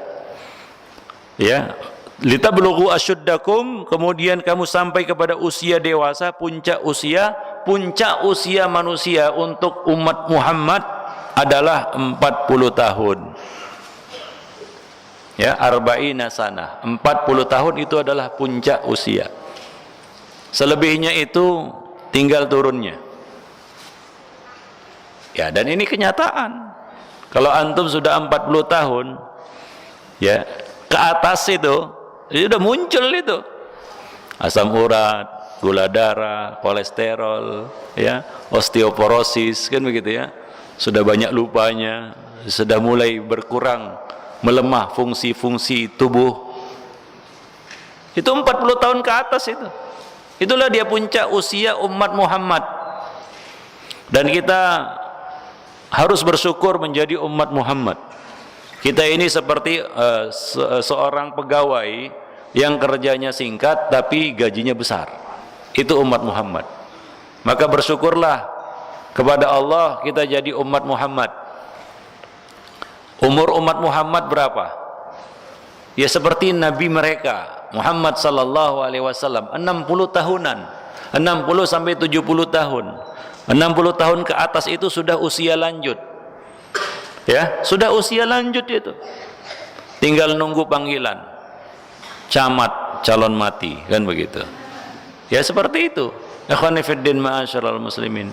Ya, litablughu asyuddakum, kemudian kamu sampai kepada usia dewasa, puncak usia manusia untuk umat Muhammad adalah 40 tahun. Ya, arba'ina sanah. 40 tahun itu adalah puncak usia. Selebihnya itu tinggal turunnya. Ya, dan ini kenyataan. Kalau antum sudah 40 tahun, ya, ke atas itu sudah muncul itu asam urat, gula darah, kolesterol, ya, osteoporosis, kan begitu ya. Sudah banyak lupanya, sudah mulai berkurang, melemah fungsi-fungsi tubuh. Itu 40 tahun ke atas itu. Itulah dia puncak usia umat Muhammad. Dan kita harus bersyukur menjadi umat Muhammad. Kita ini seperti seorang pegawai yang kerjanya singkat tapi gajinya besar. Itu umat Muhammad. Maka bersyukurlah kepada Allah kita jadi umat Muhammad. Umur umat Muhammad berapa? Ya seperti Nabi mereka Muhammad sallallahu alaihi wasallam, 60 tahunan, 60 sampai 70 tahun. 60 tahun ke atas itu sudah usia lanjut. Ya, sudah usia lanjut itu. Tinggal nunggu panggilan. Camat, calon mati, kan begitu. Ya seperti itu. Ikhwani fiddin ma'asyiral muslimin.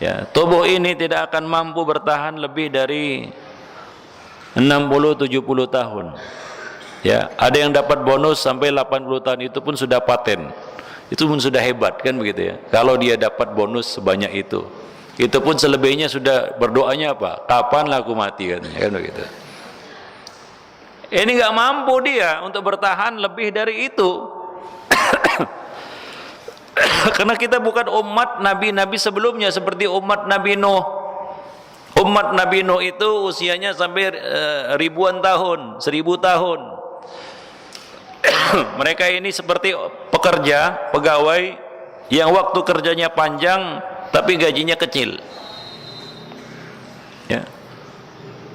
Ya, tubuh ini tidak akan mampu bertahan lebih dari 60-70 tahun. Ya, ada yang dapat bonus sampai 80 tahun, itu pun sudah paten. Itu pun sudah hebat, kan begitu ya. Kalau dia dapat bonus sebanyak itu. Itu pun selebihnya sudah berdoanya apa? Kapan aku mati, katanya, kan begitu. Ini nggak mampu dia untuk bertahan lebih dari itu. Karena kita bukan umat nabi-nabi sebelumnya seperti umat Nabi Nuh. Umat Nabi Nuh itu usianya sampai ribuan tahun, 1000 tahun. Mereka ini seperti pekerja, pegawai yang waktu kerjanya panjang tapi gajinya kecil. Ya.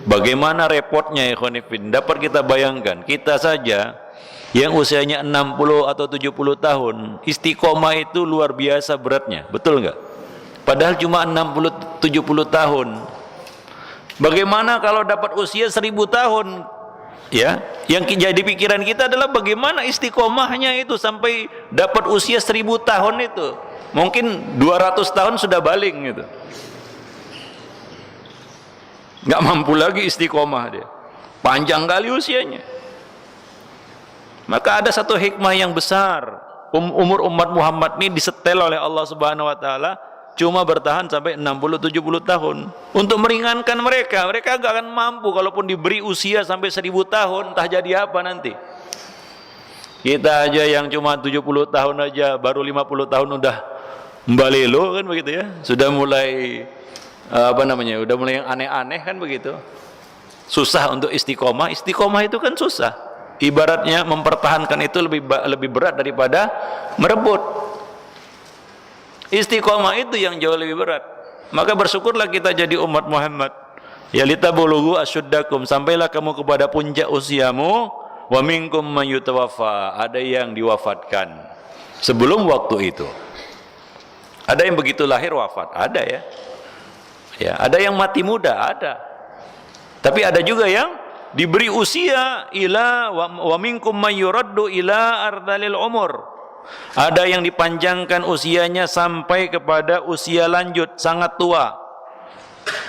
Bagaimana repotnya ya khonifin? Dapat kita bayangkan, kita saja yang usianya 60 atau 70 tahun, istiqomah itu luar biasa beratnya, betul enggak? Padahal cuma 60-70 tahun. Bagaimana kalau dapat usia 1000 tahun? Ya, yang jadi pikiran kita adalah bagaimana istiqomahnya itu sampai dapat usia 1000 tahun itu. Mungkin 200 tahun sudah baling gitu. Nggak mampu lagi istiqomah dia. Panjang kali usianya. Maka ada satu hikmah yang besar. Umur umat Muhammad ini disetel oleh Allah Subhanahu wa taala cuma bertahan sampai 60-70 tahun untuk meringankan mereka. Mereka gak akan mampu kalaupun diberi usia sampai 1000 tahun, entah jadi apa nanti. Kita aja yang cuma 70 tahun aja baru 50 tahun udah mbalelo kan begitu ya. Sudah mulai udah mulai yang aneh-aneh kan begitu. Susah untuk istiqomah. Istiqomah itu kan susah. Ibaratnya mempertahankan itu lebih berat daripada merebut. Istiqomah itu yang jauh lebih berat. Maka bersyukurlah kita jadi umat Muhammad. Ya litabulughu asyuddakum, sampailah kamu kepada puncak usiamu. Wa minkum man yutawaffa, ada yang diwafatkan sebelum waktu itu. Ada yang begitu lahir wafat, ada ya. Ya, ada yang mati muda, ada. Tapi ada juga yang diberi usia ila wa minkum may yuraddu ila ardalil umur. Ada yang dipanjangkan usianya sampai kepada usia lanjut, sangat tua.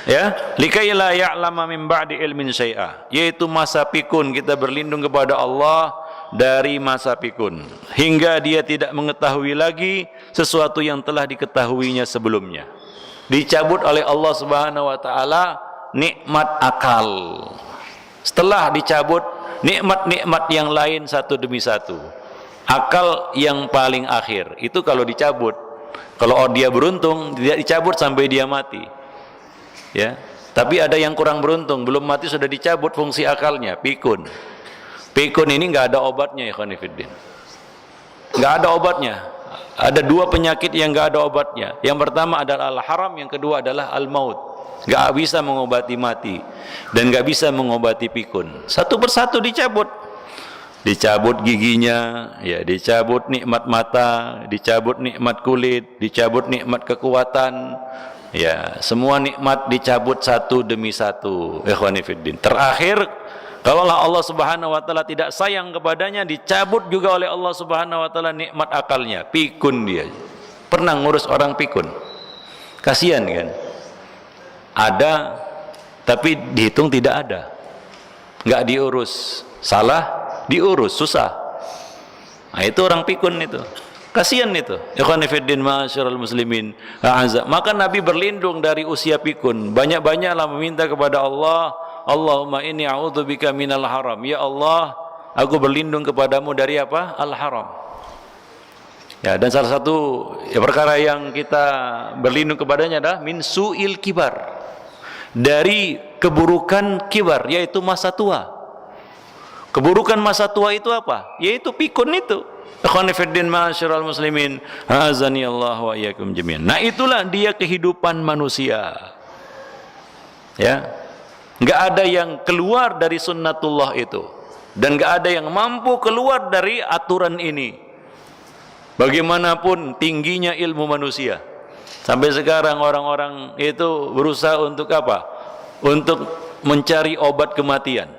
Ya, likai la ya'lama min ba'di ilmin syai'a, yaitu masa pikun. Kita berlindung kepada Allah dari masa pikun hingga dia tidak mengetahui lagi sesuatu yang telah diketahuinya sebelumnya. Dicabut oleh Allah Subhanahu wa taala nikmat akal. Setelah dicabut nikmat-nikmat yang lain satu demi satu. Akal yang paling akhir itu kalau dicabut. Kalau dia beruntung tidak dicabut sampai dia mati. Ya. Tapi ada yang kurang beruntung, belum mati sudah dicabut fungsi akalnya, pikun. Pikun ini nggak ada obatnya ya khonifuddin. Nggak ada obatnya. Ada dua penyakit yang nggak ada obatnya. Yang pertama adalah al-haram, yang kedua adalah al-maut. Gak bisa mengobati mati dan gak bisa mengobati pikun. Satu persatu dicabut. Dicabut giginya, ya, dicabut nikmat mata, dicabut nikmat kulit, dicabut nikmat kekuatan. Ya, semua nikmat dicabut satu demi satu. Ikhwani fiddin. Terakhir, kalaulah Allah Subhanahu wa taala tidak sayang kepadanya, dicabut juga oleh Allah Subhanahu wa taala nikmat akalnya. Pikun dia. Pernah ngurus orang pikun. Kasihan kan? Ada tapi dihitung tidak ada, nggak diurus, salah diurus, susah. Nah, itu orang pikun itu, kasihan itu. Ikhwan fillah ma'asyiral muslimin, maka Nabi berlindung dari usia pikun. Banyak-banyaklah meminta kepada Allah, Allahumma inni a'udzubika minal haram. Ya Allah, aku berlindung kepadamu dari apa? Al-haram. Ya, dan salah satu perkara yang kita berlindung kepadanya adalah min su'il kibar, dari keburukan kibar, yaitu masa tua. Keburukan masa tua itu apa? Yaitu pikun itu. Ikhwani fiddin ma'asyiral muslimin, azani Allah wa iyyakum jami'an. Nah, itulah dia kehidupan manusia. Ya. Enggak ada yang keluar dari sunnatullah itu, dan enggak ada yang mampu keluar dari aturan ini. Bagaimanapun tingginya ilmu manusia, sampai sekarang orang-orang itu berusaha untuk apa? Untuk mencari obat kematian.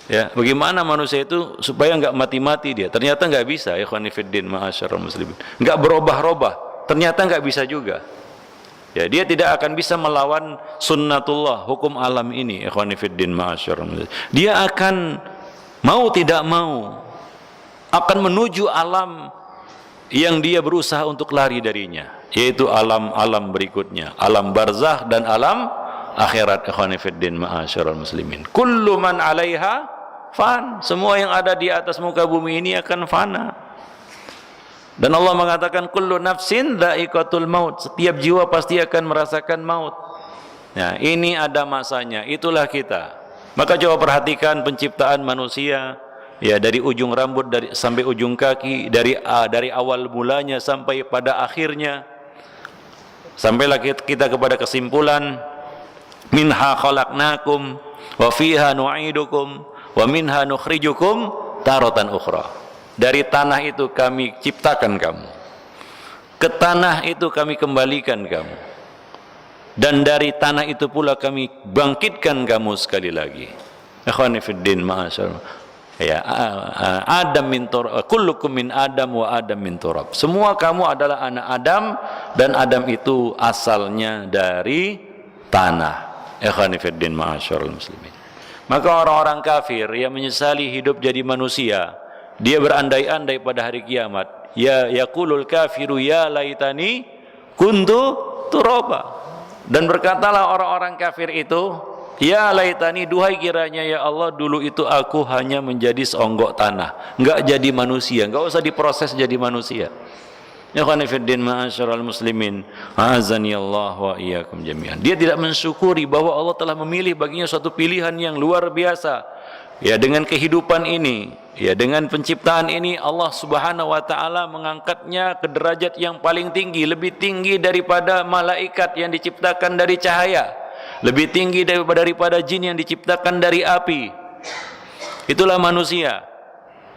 Ya, bagaimana manusia itu supaya enggak mati-mati dia? Ternyata enggak bisa, ya ikhwani fiddin ma'asyiral muslimin. Enggak berubah-ubah, ternyata enggak bisa juga. Ya, dia tidak akan bisa melawan sunnatullah, hukum alam ini, ikhwani fiddin ma'asyiral muslimin. Dia akan mau tidak mau akan menuju alam yang dia berusaha untuk lari darinya, yaitu alam-alam berikutnya, alam barzakh dan alam akhirat. Ikhwani fiddin ma'asyiral muslimin. Kullu man 'alaiha fan, semua yang ada di atas muka bumi ini akan fana. Dan Allah mengatakan kullu nafsin dha'iqatul maut, setiap jiwa pasti akan merasakan maut. Nah, ini ada masanya, itulah kita. Maka coba perhatikan penciptaan manusia. Ya, dari ujung rambut sampai ujung kaki, dari awal mulanya sampai pada akhirnya. Sampailah kita kepada kesimpulan, minha khalaqnakum wa fiha nu'idukum wa minha nukhrijukum taratan ukhra. Dari tanah itu kami ciptakan kamu, ke tanah itu kami kembalikan kamu, dan dari tanah itu pula kami bangkitkan kamu sekali lagi. Ikhwani fiddin ma'asyarallah. Ya, Adam min turab, kullukum min Adam wa Adam min turab. Semua kamu adalah anak Adam, dan Adam itu asalnya dari tanah. Ikhwani fiddin ma'asyiral muslimin. Maka orang-orang kafir yang menyesali hidup jadi manusia, dia berandai-andai pada hari kiamat. Ya yaqulul kafiru ya laitani kuntu turaba. Dan berkatalah orang-orang kafir itu, ya laitani, duhai kiranya ya Allah dulu itu aku hanya menjadi seonggok tanah, enggak jadi manusia, enggak usah diproses jadi manusia. Ya khonifuddin ma'asyiral muslimin, azani Allah wa iyyakum jami'an. Dia tidak mensyukuri bahwa Allah telah memilih baginya suatu pilihan yang luar biasa. Ya, dengan kehidupan ini, ya dengan penciptaan ini, Allah Subhanahu wa taala mengangkatnya ke derajat yang paling tinggi, lebih tinggi daripada malaikat yang diciptakan dari cahaya, lebih tinggi daripada jin yang diciptakan dari api. Itulah manusia.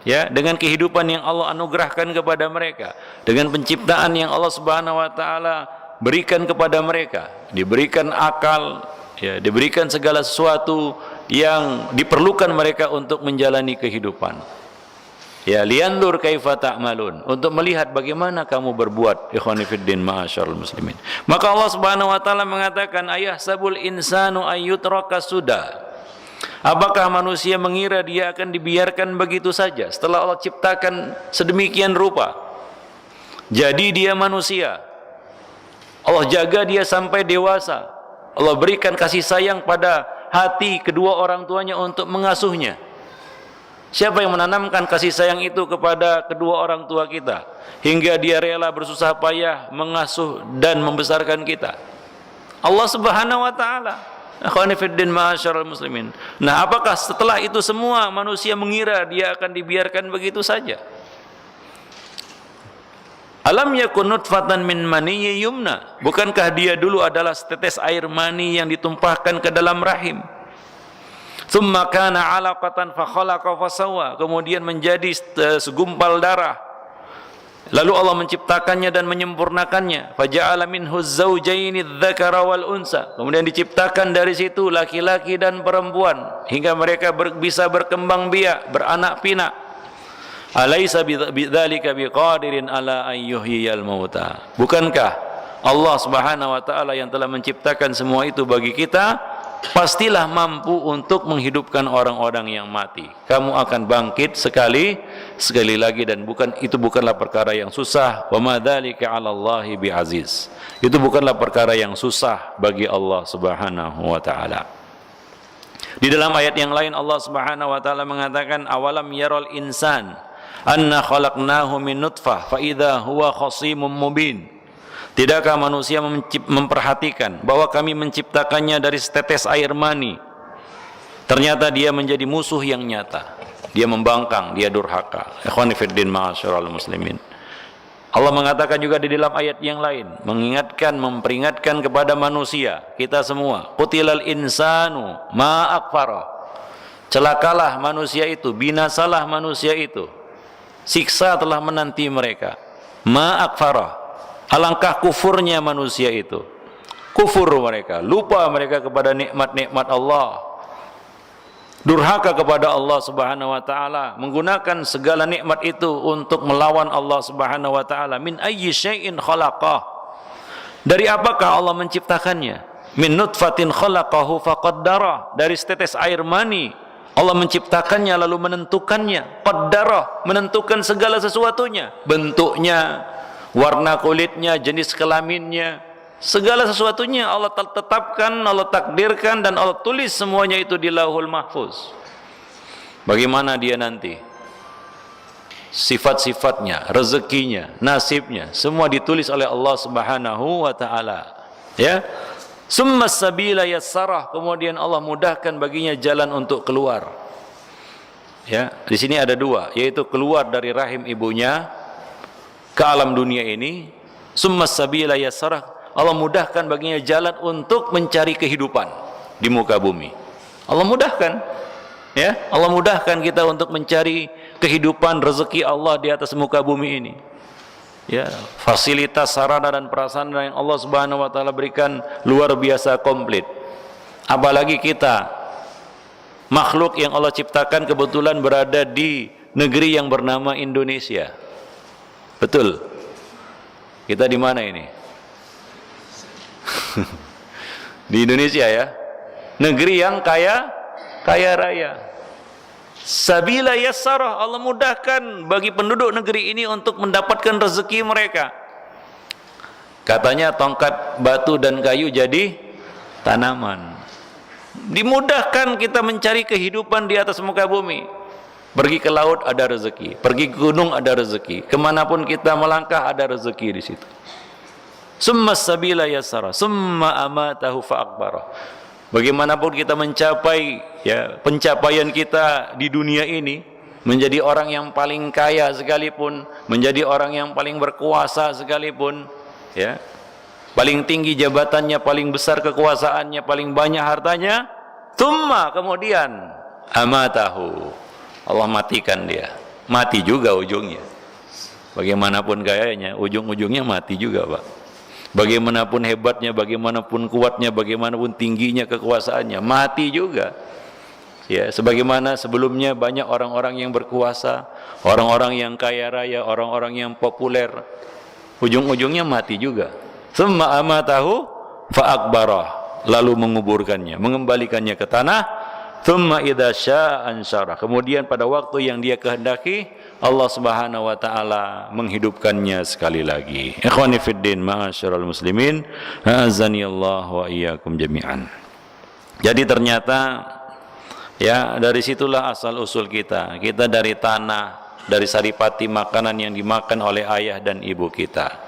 Ya, dengan kehidupan yang Allah anugerahkan kepada mereka, dengan penciptaan yang Allah Subhanahu wa taala berikan kepada mereka, diberikan akal, ya, diberikan segala sesuatu yang diperlukan mereka untuk menjalani kehidupan. Ya, liyandur kaifa ta'malun, untuk melihat bagaimana kamu berbuat. Ikhwani fiddin ma'asyarul muslimin. Maka Allah Subhanahu wa taala mengatakan, ayahsabul insanu ayyutraka suda. Apakah manusia mengira dia akan dibiarkan begitu saja setelah Allah ciptakan sedemikian rupa? Jadi dia manusia, Allah jaga dia sampai dewasa, Allah berikan kasih sayang pada hati kedua orang tuanya untuk mengasuhnya. Siapa yang menanamkan kasih sayang itu kepada kedua orang tua kita hingga dia rela bersusah payah mengasuh dan membesarkan kita? Allah Subhanahu wa taala. Akhwani fiddin ma'asyiral muslimin. Nah, apakah setelah itu semua manusia mengira dia akan dibiarkan begitu saja? Alam yakun nutfatan min maniyyin yumna. Bukankah dia dulu adalah setetes air mani yang ditumpahkan ke dalam rahim? Tsumma kana 'alaqatan fa khalaqa fa sawwa. Kemudian menjadi segumpal darah. Lalu Allah menciptakannya dan menyempurnakannya. Faja'ala minhu zawjaini dzakara wal unsa. Kemudian diciptakan dari situ laki-laki dan perempuan hingga mereka bisa berkembang biak, beranak pinak. Alaysa bidzalika biqadirin ala an yuhyiyal mauta. Bukankah Allah Subhanahu wa taala yang telah menciptakan semua itu bagi kita, pastilah mampu untuk menghidupkan orang-orang yang mati. Kamu akan bangkit sekali lagi, dan itu bukanlah perkara yang susah. Wa ma dzalika 'ala Allahi bi'aziz. Itu bukanlah perkara yang susah bagi Allah Subhanahu wa taala. Di dalam ayat yang lain Allah Subhanahu wa taala mengatakan, awalam yarul insan anna khalaqnahu min nutfah fa idza huwa khasimun mubin. Tidakkah manusia memperhatikan bahwa kami menciptakannya dari setetes air mani? Ternyata dia menjadi musuh yang nyata. Dia membangkang, dia durhaka. Ikhwani fiddin ma'asyiral muslimin. Allah mengatakan juga di dalam ayat yang lain, memperingatkan kepada manusia, kita semua, qutilal insanu ma akfara. Celakalah manusia itu, binasalah manusia itu. Siksa telah menanti mereka. Ma akfara. Alangkah kufurnya manusia itu. Kufur mereka, lupa mereka kepada nikmat-nikmat Allah. Durhaka kepada Allah Subhanahu wa taala, menggunakan segala nikmat itu untuk melawan Allah Subhanahu wa taala. Min ayyi syai'in khalaqah. Dari apakah Allah menciptakannya? Min nutfatin khalaqahu faqaddara. Dari setetes air mani Allah menciptakannya lalu menentukannya. Qaddara, menentukan segala sesuatunya, bentuknya, warna kulitnya, jenis kelaminnya, segala sesuatunya Allah tetapkan, Allah takdirkan, dan Allah tulis semuanya itu di Lauhul Mahfuz. Bagaimana dia nanti, sifat-sifatnya, rezekinya, nasibnya, semua ditulis oleh Allah Subhanahu wa taala. Ya. Summa sabila yassarah, kemudian Allah mudahkan baginya jalan untuk keluar. Ya, di sini ada dua, yaitu keluar dari rahim ibunya ke alam dunia ini. Summa sabila yassarah, Allah mudahkan baginya jalan untuk mencari kehidupan di muka bumi. Allah mudahkan, ya, Allah mudahkan kita untuk mencari kehidupan, rezeki Allah di atas muka bumi ini. Ya, fasilitas sarana dan prasarana yang Allah Subhanahu wa taala berikan luar biasa komplit. Apalagi kita, makhluk yang Allah ciptakan kebetulan berada di negeri yang bernama Indonesia. Betul. Kita di mana ini? Di Indonesia, ya. Negeri yang kaya raya. Sabila yassarah, Allah mudahkan bagi penduduk negeri ini untuk mendapatkan rezeki mereka. Katanya tongkat batu dan kayu jadi tanaman. Dimudahkan kita mencari kehidupan di atas muka bumi. Pergi ke laut ada rezeki, pergi ke gunung ada rezeki, kemanapun kita melangkah ada rezeki di situ. Summa sabila yassara, summa amatahu fa'akbarah. Bagaimanapun kita mencapai pencapaian kita di dunia ini, menjadi orang yang paling kaya sekalipun, menjadi orang yang paling berkuasa sekalipun, paling tinggi jabatannya, paling besar kekuasaannya, paling banyak hartanya, summa kemudian amatahu, Allah matikan dia. Mati juga ujungnya. Bagaimanapun kayanya, ujung-ujungnya mati juga, Pak. Bagaimanapun hebatnya, bagaimanapun kuatnya, bagaimanapun tingginya kekuasaannya, mati juga. Ya, sebagaimana sebelumnya banyak orang-orang yang berkuasa, orang-orang yang kaya raya, orang-orang yang populer, ujung-ujungnya mati juga. Tsumma amatahu fa'akbarah, lalu menguburkannya, mengembalikannya ke tanah. Tsumma idza syaa'a ansyarah, kemudian pada waktu yang dia kehendaki, Allah Subhanahu wa taala menghidupkannya sekali lagi. Ikhwani fiddin, ma'asyiral muslimin, a'azzanillahu wa iyyakum jami'an. Jadi ternyata dari situlah asal usul kita. Kita dari tanah, dari saripati makanan yang dimakan oleh ayah dan ibu kita.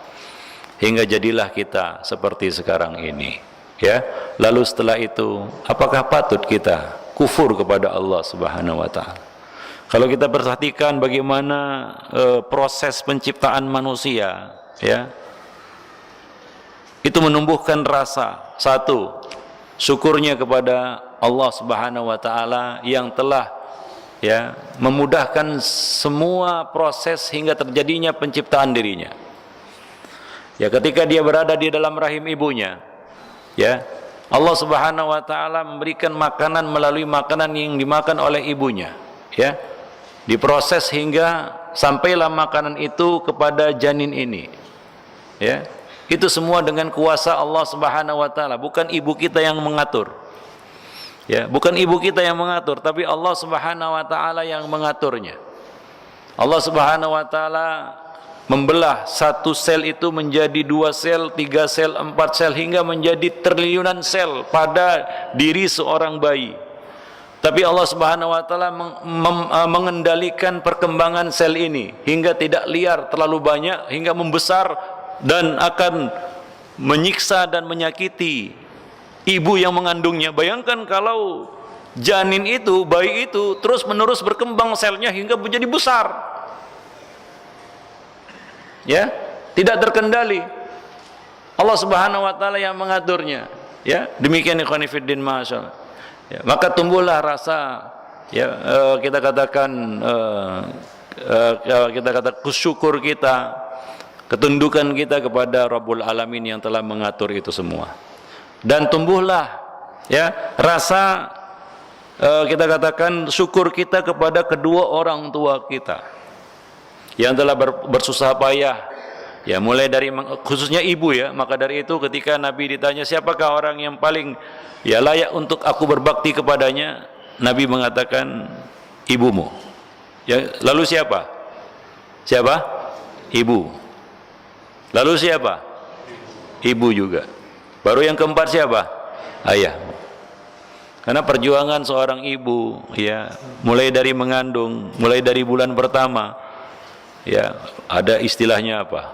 Hingga jadilah kita seperti sekarang ini. Lalu setelah itu, apakah patut kita kufur kepada Allah Subhanahu wa taala? Kalau kita perhatikan bagaimana proses penciptaan manusia, itu menumbuhkan rasa satu, syukurnya kepada Allah Subhanahu wa taala yang telah memudahkan semua proses hingga terjadinya penciptaan dirinya. Ketika dia berada di dalam rahim ibunya, Allah Subhanahu wa taala memberikan makanan melalui makanan yang dimakan oleh ibunya, diproses hingga sampailah makanan itu kepada janin ini. Itu semua dengan kuasa Allah Subhanahu wa taala, bukan ibu kita yang mengatur. Bukan ibu kita yang mengatur, tapi Allah Subhanahu wa taala yang mengaturnya. Allah Subhanahu wa taala membelah satu sel itu menjadi 2 sel, 3 sel, 4 sel, hingga menjadi triliunan sel pada diri seorang bayi. Tapi Allah Subhanahu wa taala mengendalikan perkembangan sel ini hingga tidak liar terlalu banyak, hingga membesar dan akan menyiksa dan menyakiti ibu yang mengandungnya. Bayangkan kalau janin itu, bayi itu terus menerus berkembang selnya hingga menjadi besar, tidak terkendali. Allah Subhanahu wa taala yang mengaturnya. Demikian ikhwani fiddin, masyaallah. Maka tumbuhlah rasa kita katakan syukur kita, ketundukan kita kepada Rabbul Alamin yang telah mengatur itu semua. Dan tumbuhlah rasa kita katakan syukur kita kepada kedua orang tua kita yang telah bersusah payah, mulai dari khususnya ibu, maka dari itu ketika Nabi ditanya siapakah orang yang paling layak untuk aku berbakti kepadanya, Nabi mengatakan ibumu. Lalu siapa? Ibu. Lalu siapa? Ibu juga. Baru yang keempat siapa? Ayah. Karena perjuangan seorang ibu, mulai dari mengandung, mulai dari bulan pertama, ada istilahnya apa?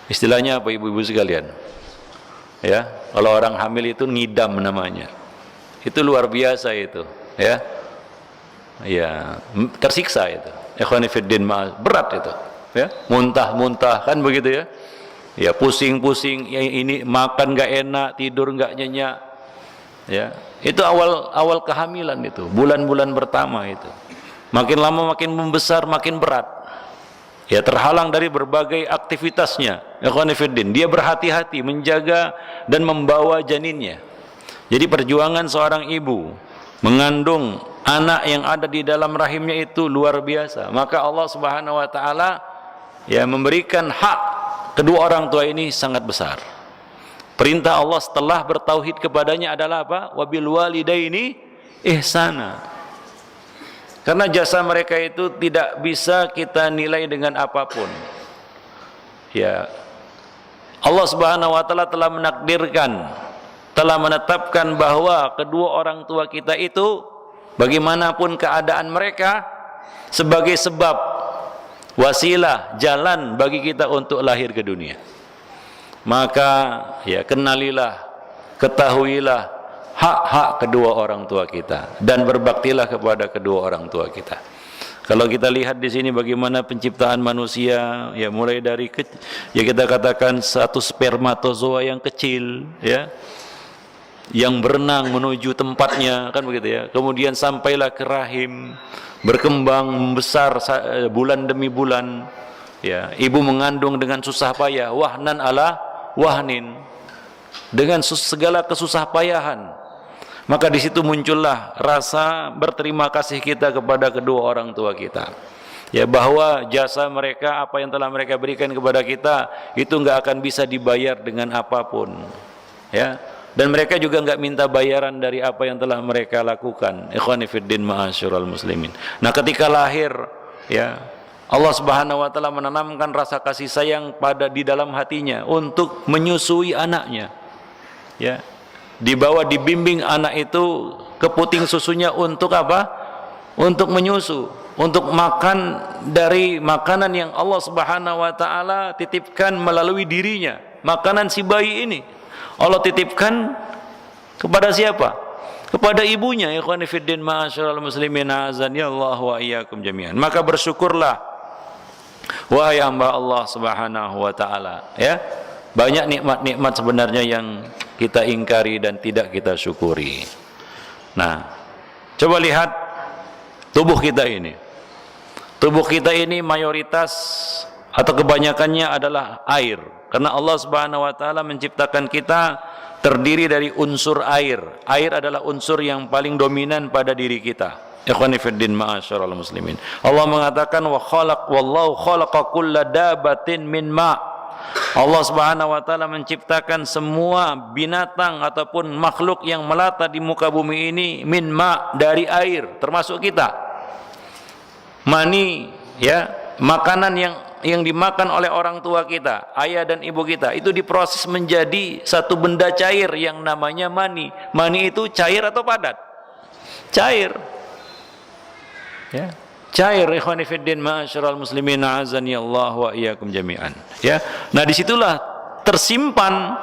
Istilahnya apa ibu-ibu sekalian? Kalau orang hamil itu ngidam namanya. Itu luar biasa itu, tersiksa itu. Ikhwani fiddin, berat itu, muntah-muntah kan begitu pusing-pusing, ini makan nggak enak, tidur nggak nyenyak, itu awal kehamilan itu, bulan-bulan pertama itu. Makin lama makin membesar, makin berat, terhalang dari berbagai aktivitasnya. Ikhwani fiddin, dia berhati-hati menjaga dan membawa janinnya. Jadi perjuangan seorang ibu mengandung anak yang ada di dalam rahimnya itu luar biasa. Maka Allah Subhanahu wa taala memberikan hak kedua orang tua ini sangat besar. Perintah Allah setelah bertauhid kepadanya adalah apa? Wabil walidaini ihsana. Karena jasa mereka itu tidak bisa kita nilai dengan apapun. Ya, Allah Subhanahu wa taala telah menakdirkan, telah menetapkan bahwa kedua orang tua kita itu bagaimanapun keadaan mereka sebagai sebab, wasilah, jalan bagi kita untuk lahir ke dunia. Maka ya kenalilah, ketahuilah hak-hak kedua orang tua kita dan berbaktilah kepada kedua orang tua kita. Kalau kita lihat di sini bagaimana penciptaan manusia, ya mulai dari ya kita katakan satu spermatozoa yang kecil, ya, yang berenang menuju tempatnya, kan begitu ya. Kemudian sampailah ke rahim, berkembang membesar bulan demi bulan, ya. Ibu mengandung dengan susah payah, wahnan ala wahnin, dengan segala kesusah payahan. Maka di situ muncullah rasa berterima kasih kita kepada kedua orang tua kita. Ya, bahwa jasa mereka, apa yang telah mereka berikan kepada kita itu enggak akan bisa dibayar dengan apapun. Ya. Dan mereka juga enggak minta bayaran dari apa yang telah mereka lakukan. Ikhwani fiddin ma'asyiral muslimin. Nah, ketika lahir, ya, Allah Subhanahu wa taala menanamkan rasa kasih sayang di dalam hatinya untuk menyusui anaknya. Ya. Dibimbing anak itu ke puting susunya untuk apa? Untuk menyusu, untuk makan dari makanan yang Allah Subhanahu wa taala titipkan melalui dirinya. Makanan si bayi ini Allah titipkan kepada siapa? Kepada ibunya. Ikhwani fiddin ma'asyiral muslimin azani Allah wa iyyakum jami'an. Maka bersyukurlah wahai hamba Allah Subhanahu wa taala, ya. Banyak nikmat-nikmat sebenarnya yang kita ingkari dan tidak kita syukuri. Nah, coba lihat tubuh kita ini. Tubuh kita ini mayoritas atau kebanyakannya adalah air. Karena Allah Subhanahu wa taala menciptakan kita terdiri dari unsur air. Air adalah unsur yang paling dominan pada diri kita. Ikhwani fiddin ma'asyiral muslimin. Allah mengatakan wallahu khalaqa kulla dabatin min ma'. Allah Subhanahu wa taala menciptakan semua binatang ataupun makhluk yang melata di muka bumi ini min ma, dari air, termasuk kita. Mani, ya, makanan yang dimakan oleh orang tua kita, ayah dan ibu kita, itu diproses menjadi satu benda cair yang namanya mani. Mani itu cair atau padat? Cair. Ya. Cair. Ikhwani fiddin ma'asyiral muslimin azani Allah wa iyyakum jami'an. Ya. Nah, disitulah tersimpan,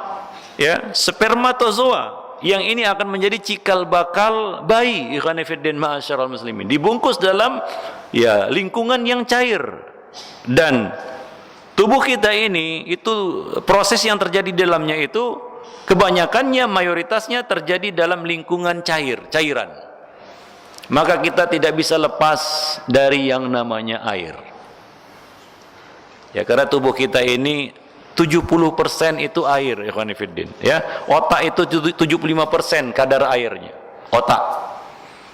ya, spermatozoa yang ini akan menjadi cikal bakal bayi. Ikhwani fiddin ma'asyiral muslimin, dibungkus dalam, ya, lingkungan yang cair. Dan tubuh kita ini, itu proses yang terjadi di dalamnya itu kebanyakannya, mayoritasnya terjadi dalam lingkungan cairan. Maka kita tidak bisa lepas dari yang namanya air. Ya, karena tubuh kita ini 70% itu air, ikhwan fillah, ya. Otak itu 75% kadar airnya. Otak.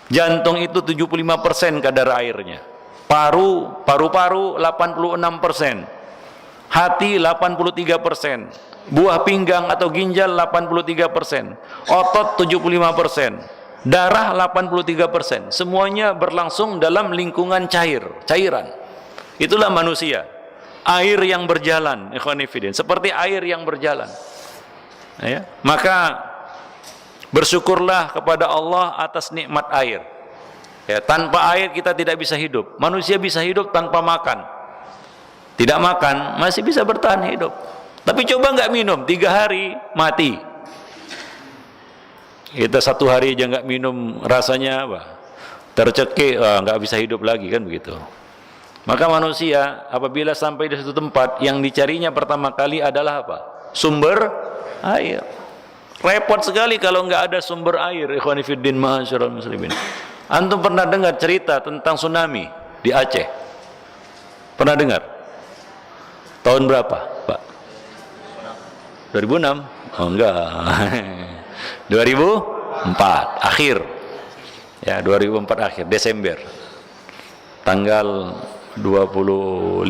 Jantung itu 75% kadar airnya. Paru-paru 86%. Hati 83%. Buah pinggang atau ginjal 83%. Otot 75%. Darah 83%. Semuanya berlangsung dalam lingkungan cairan. Itulah manusia. Air yang berjalan, ikhwani fillah, seperti air yang berjalan. Ya. Maka bersyukurlah kepada Allah atas nikmat air. Ya, tanpa air kita tidak bisa hidup. Manusia bisa hidup tanpa makan. Tidak makan masih bisa bertahan hidup. Tapi coba nggak minum 3 hari mati. Kita 1 hari aja nggak minum, rasanya apa? Tercekik, nggak bisa hidup lagi, kan begitu. Maka manusia apabila sampai di satu tempat, yang dicarinya pertama kali adalah apa? Sumber air. Repot sekali kalau nggak ada sumber air. Ikhwani fiddin ma'asyiral muslimin. Antum pernah dengar cerita tentang tsunami di Aceh? Pernah dengar? Tahun berapa, Pak? 2006? Oh enggak. 2004 akhir, ya, 2004 akhir, Desember, tanggal 26,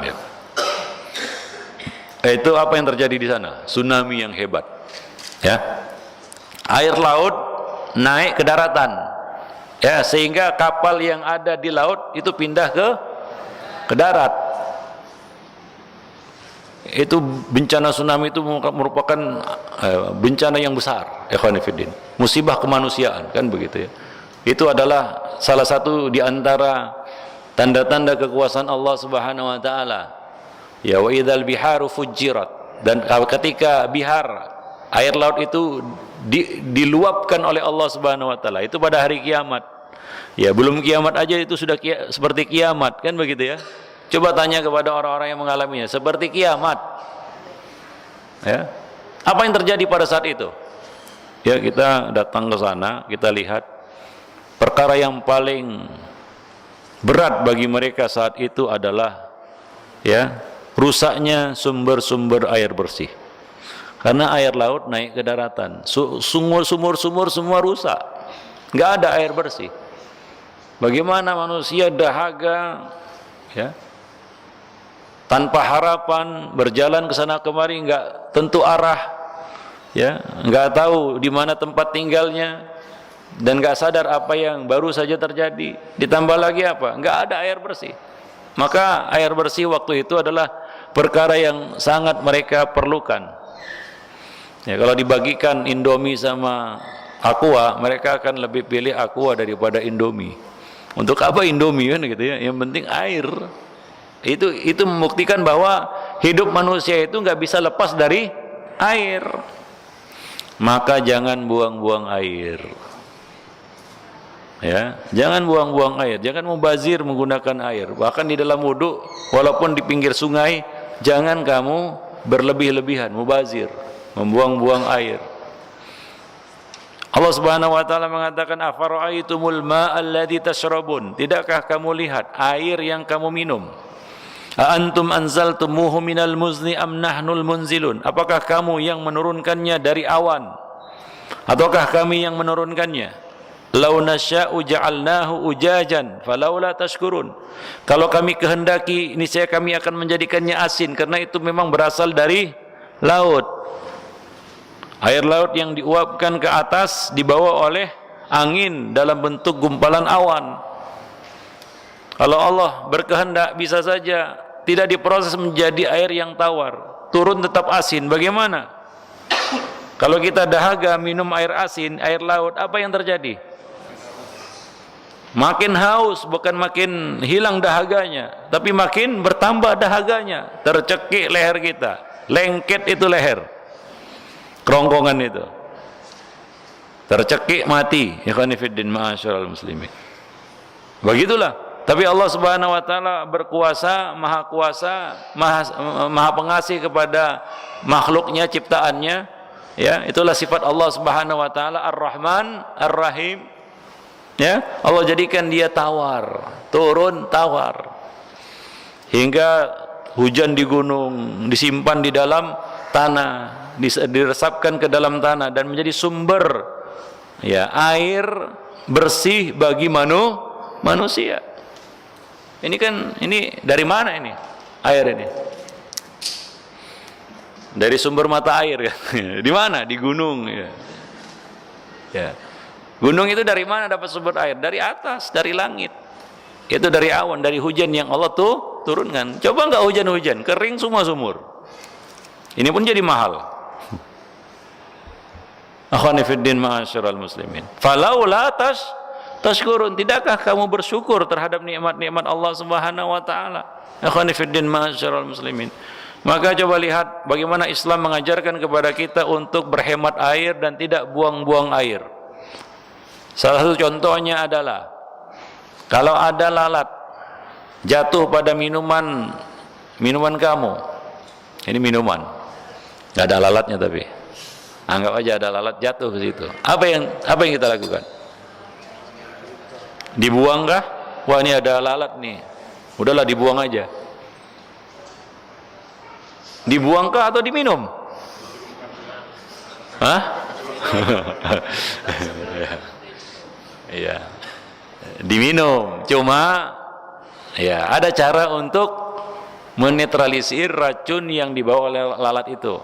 ya. Itu apa yang terjadi di sana? Tsunami yang hebat, ya. Air laut naik ke daratan, Ya, sehingga kapal yang ada di laut itu pindah ke darat. Itu bencana tsunami itu merupakan bencana yang besar, ikhwan fillah, musibah kemanusiaan, kan begitu ya. Itu adalah salah satu di antara tanda-tanda kekuasaan Allah Subhanahu wa taala. Ya, wa idzal biharu fujirat, dan ketika bihar, air laut itu diluapkan oleh Allah Subhanahu wa taala, itu pada hari kiamat. Ya, belum kiamat aja itu sudah seperti kiamat, kan begitu ya. Coba tanya kepada orang-orang yang mengalaminya, seperti kiamat. Ya. Apa yang terjadi pada saat itu? Ya, kita datang ke sana, kita lihat perkara yang paling berat bagi mereka saat itu adalah ya, rusaknya sumber-sumber air bersih. Karena air laut naik ke daratan, sumur semua rusak, nggak ada air bersih. Bagaimana manusia dahaga, ya, tanpa harapan, berjalan ke sana kemari, nggak tentu arah, ya, nggak tahu di mana tempat tinggalnya, dan nggak sadar apa yang baru saja terjadi. Ditambah lagi apa? Nggak ada air bersih. Maka air bersih waktu itu adalah perkara yang sangat mereka perlukan. Ya, kalau dibagikan Indomie sama Aqua, mereka akan lebih pilih Aqua daripada Indomie. Untuk apa Indomie, kan gitu ya? Yang penting air. Itu membuktikan bahwa hidup manusia itu nggak bisa lepas dari air. Maka jangan buang-buang air. Ya, jangan buang-buang air, jangan mubazir menggunakan air. Bahkan di dalam wudu, walaupun di pinggir sungai, jangan kamu berlebih-lebihan, mubazir, membuang-buang air. Allah Subhanahu wa taala mengatakan, afara'aitumul ma'alladzi tashrabun, tidakkah kamu lihat air yang kamu minum? A antum anzaltumuhu minal muzni am nahnul munzilun, apakah kamu yang menurunkannya dari awan ataukah kami yang menurunkannya? Lau nasya'u ja'alnahu ujajan falaula tashkurun, kalau kami kehendaki niscaya kami akan menjadikannya asin, karena itu memang berasal dari laut. Air laut yang diuapkan ke atas dibawa oleh angin dalam bentuk gumpalan awan. Kalau Allah berkehendak bisa saja tidak diproses menjadi air yang tawar, turun tetap asin. Bagaimana kalau kita dahaga minum air asin, air laut, apa yang terjadi? Makin haus, bukan makin hilang dahaganya, tapi makin bertambah dahaganya. Tercekik leher kita, lengket itu leher, kerongkongan itu tercekik mati. Ikhwani fiddin, ma'asyiral muslimin. Begitulah. Tapi Allah Subhanahu wa taala berkuasa, maha kuasa, maha pengasih kepada makhluknya, ciptaannya. Ya, itulah sifat Allah Subhanahu wa taala, Ar-Rahman, Ar-Rahim. Ya, Allah jadikan dia tawar, turun tawar. Hingga hujan di gunung disimpan di dalam tanah, diresapkan ke dalam tanah dan menjadi sumber ya air bersih bagi manusia. Ini kan, ini dari mana ini air ini? Dari sumber mata air kan? Di mana? Di gunung ya. Ya. Gunung itu dari mana dapat sumber air? Dari atas, dari langit. Itu dari awan, dari hujan yang Allah tuh turunkan. Coba nggak hujan-hujan, kering semua sumur. Ini pun jadi mahal. Akhwani fiddin, ma'asyiral muslimin. Falaula tashkurun, tidakkah kamu bersyukur terhadap nikmat-nikmat Allah Subhanahu wa taala? Akhwani fiddin, ma'asyiral muslimin. Maka coba lihat bagaimana Islam mengajarkan kepada kita untuk berhemat air dan tidak buang-buang air. Salah satu contohnya adalah kalau ada lalat jatuh pada minuman kamu. Ini minuman, nggak ada lalatnya, tapi anggap aja ada lalat jatuh ke situ. Apa yang kita lakukan? Dibuang kah? Wah, ini ada lalat nih, udahlah dibuang aja. Dibuang kah atau diminum? Hah? Iya, diminum. Cuma ya ada cara untuk menetralisir racun yang dibawa oleh lalat itu.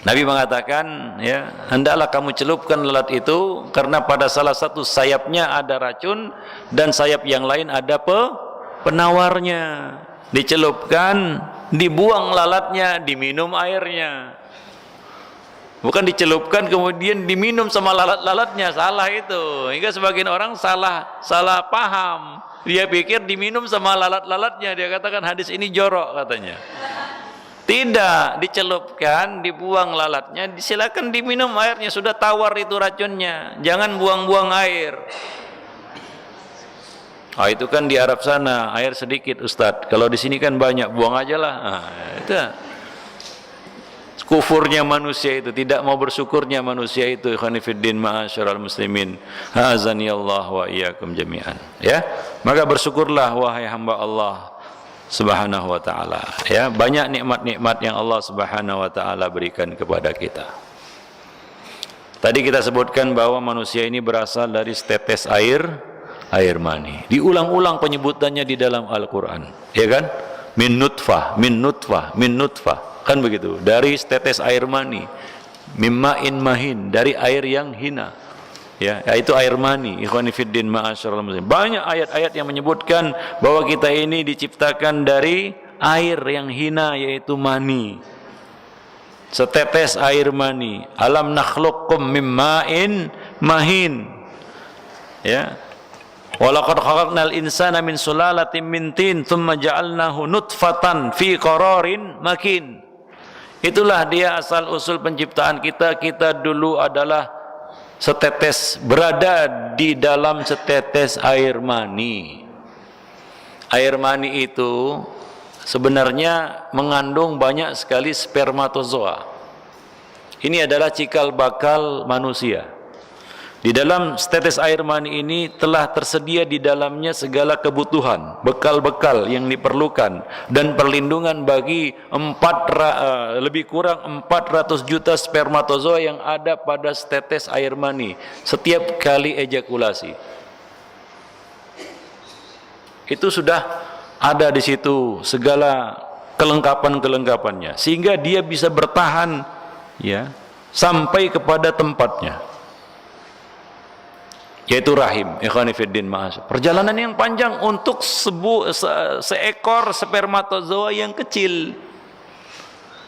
Nabi mengatakan, ya, hendaklah kamu celupkan lalat itu karena pada salah satu sayapnya ada racun dan sayap yang lain ada penawarnya. Dicelupkan, dibuang lalatnya, diminum airnya. Bukan dicelupkan kemudian diminum sama lalat-lalatnya, salah itu. Hingga sebagian orang salah paham. Dia pikir diminum sama lalat-lalatnya. Dia katakan hadis ini jorok katanya. Tidak, dicelupkan, dibuang lalatnya, silakan diminum airnya, sudah tawar itu racunnya. Jangan buang-buang air. Ah, itu kan di Arab sana air sedikit, Ustadz. Kalau di sini kan banyak, buang aja lah. Ah, itu kufurnya manusia itu, tidak mau bersyukurnya manusia itu. Ikhwani fiddin ma'asyiral muslimin, ha'azani Allah wa iyyakum jami'an. Ya, maka bersyukurlah wahai hamba Allah Subhanahu wa ta'ala, ya, banyak nikmat-nikmat yang Allah Subhanahu wa ta'ala berikan kepada kita. Tadi kita sebutkan bahwa manusia ini berasal dari setetes air mani. Diulang-ulang penyebutannya di dalam Al-Qur'an, ya kan? Min nutfah, min nutfah, min nutfah, kan begitu. Dari setetes air mani, mimma'in mahin, dari air yang hina. Ya, yaitu air mani. Ikhwani fiddin ma'asyiral muslimin. Banyak ayat-ayat yang menyebutkan bahwa kita ini diciptakan dari air yang hina, yaitu mani. Setetes air mani. Alam nakhluqkum mimma'in mahin. Ya. Walaqad khalaqnal insana min sulalatin min tin tsumma ja'alnahu nutfatan fi qararin makin. Itulah dia asal usul penciptaan kita. Kita dulu adalah setetes, berada di dalam setetes air mani. Air mani itu sebenarnya mengandung banyak sekali spermatozoa. Ini adalah cikal bakal manusia. Di dalam setetes air mani ini telah tersedia di dalamnya segala kebutuhan, bekal-bekal yang diperlukan dan perlindungan bagi lebih kurang 400 juta spermatozoa yang ada pada setetes air mani setiap kali ejakulasi. Itu sudah ada di situ segala kelengkapan-kelengkapannya sehingga dia bisa bertahan, ya, sampai kepada tempatnya, yaitu rahim. Ikhwani fiddin ma'asyiral. Perjalanan yang panjang untuk seekor spermatozoa yang kecil,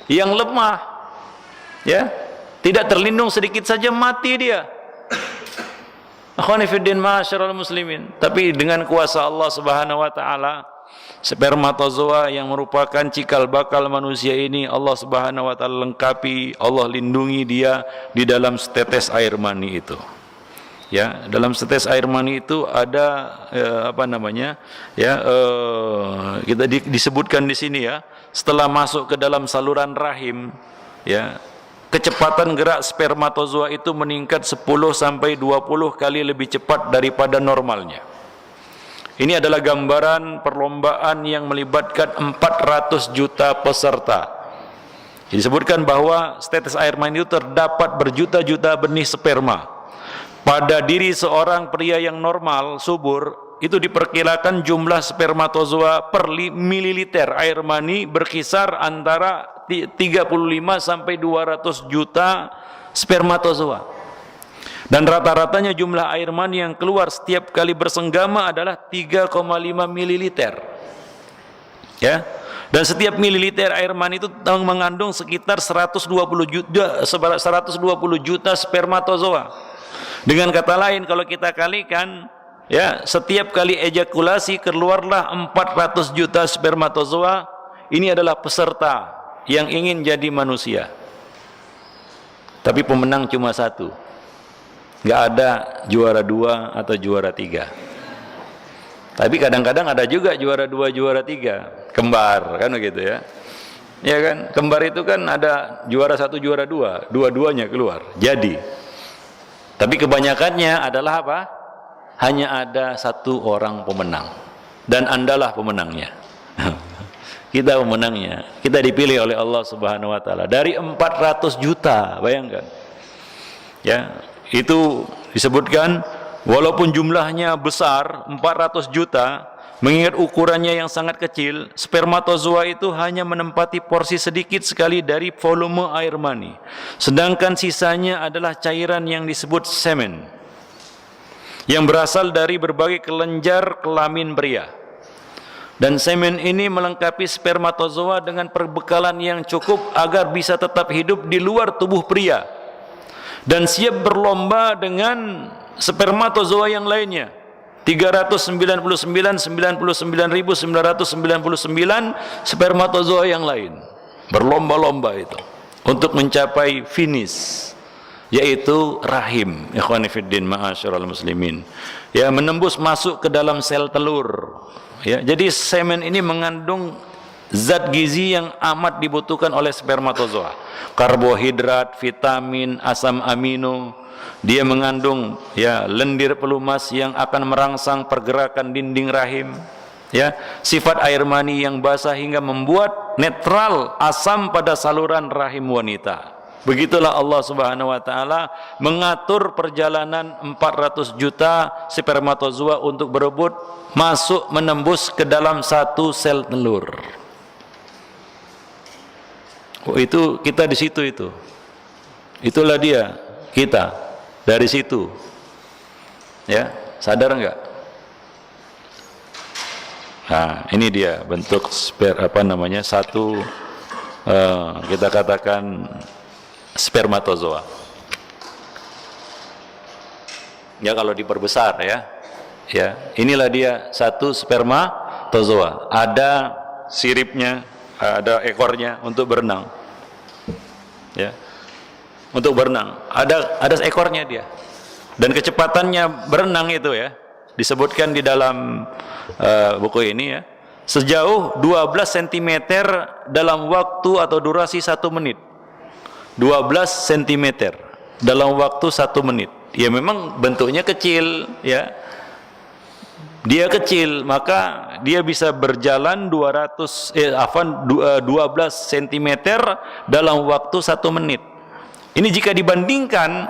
yang lemah, ya, tidak terlindung, sedikit saja mati dia. Ikhwani fiddin ma'asyiral muslimin. Tapi dengan kuasa Allah Subhanahu wa taala, spermatozoa yang merupakan cikal bakal manusia ini Allah Subhanahu wa taala lengkapi, Allah lindungi dia di dalam setetes air mani itu. Ya, dalam setetes air mani itu ada kita disebutkan di sini, ya, setelah masuk ke dalam saluran rahim, ya, kecepatan gerak spermatozoa itu meningkat 10 sampai 20 kali lebih cepat daripada normalnya. Ini adalah gambaran perlombaan yang melibatkan 400 juta peserta. Disebutkan bahwa setetes air mani itu terdapat berjuta-juta benih sperma. Pada diri seorang pria yang normal, subur, itu diperkirakan jumlah spermatozoa per mililiter air mani berkisar antara 35 sampai 200 juta spermatozoa. Dan rata-ratanya jumlah air mani yang keluar setiap kali bersenggama adalah 3,5 mililiter. Ya. Dan setiap mililiter air mani itu mengandung sekitar 120 juta spermatozoa. Dengan kata lain, kalau kita kalikan, ya, setiap kali ejakulasi keluarlah 400 juta spermatozoa. Ini adalah peserta yang ingin jadi manusia. Tapi pemenang cuma satu. Nggak ada juara 2 atau juara 3. Tapi kadang-kadang ada juga juara 2, juara 3. Kembar, kan begitu, ya. Ya kan, kembar itu kan ada juara 1, juara 2, dua-duanya keluar. Jadi tapi kebanyakannya adalah apa? Hanya ada satu orang pemenang, dan Andalah pemenangnya. Kita pemenangnya. Kita dipilih oleh Allah Subhanahu wa taala dari 400 juta, bayangkan. Ya, itu disebutkan walaupun jumlahnya besar 400 juta, mengingat ukurannya yang sangat kecil, spermatozoa itu hanya menempati porsi sedikit sekali dari volume air mani, sedangkan sisanya adalah cairan yang disebut semen, yang berasal dari berbagai kelenjar kelamin pria. Dan semen ini melengkapi spermatozoa dengan perbekalan yang cukup agar bisa tetap hidup di luar tubuh pria dan siap berlomba dengan spermatozoa yang lainnya. 399.999.999 spermatozoa yang lain berlomba-lomba itu untuk mencapai finish, yaitu rahim. Ikhwani fiddin, ma'asyiral muslimin, ya, menembus masuk ke dalam sel telur. Ya, jadi semen ini mengandung zat gizi yang amat dibutuhkan oleh spermatozoa, karbohidrat, vitamin, asam amino. Dia mengandung, ya, lendir pelumas yang akan merangsang pergerakan dinding rahim, ya, sifat air mani yang basah hingga membuat netral asam pada saluran rahim wanita. Begitulah Allah Subhanahu wa taala mengatur perjalanan 400 juta spermatozoa untuk berebut masuk menembus ke dalam satu sel telur. Oh, itu kita di situ itu. Itulah dia, kita dari situ. Ya, sadar enggak? Nah, ini dia bentuk satu kita katakan spermatozoa. Ya, kalau diperbesar, ya. Ya, inilah dia satu spermatozoa. Ada siripnya, ada ekornya untuk berenang. Ya. Untuk berenang. Ada ekornya dia. Dan kecepatannya berenang itu, ya, disebutkan di dalam buku ini, ya, sejauh 12 cm dalam waktu atau durasi 1 menit. 12 cm dalam waktu 1 menit. Ya, memang bentuknya kecil, ya. Dia kecil, maka dia bisa berjalan 12 cm dalam waktu 1 menit. Ini jika dibandingkan,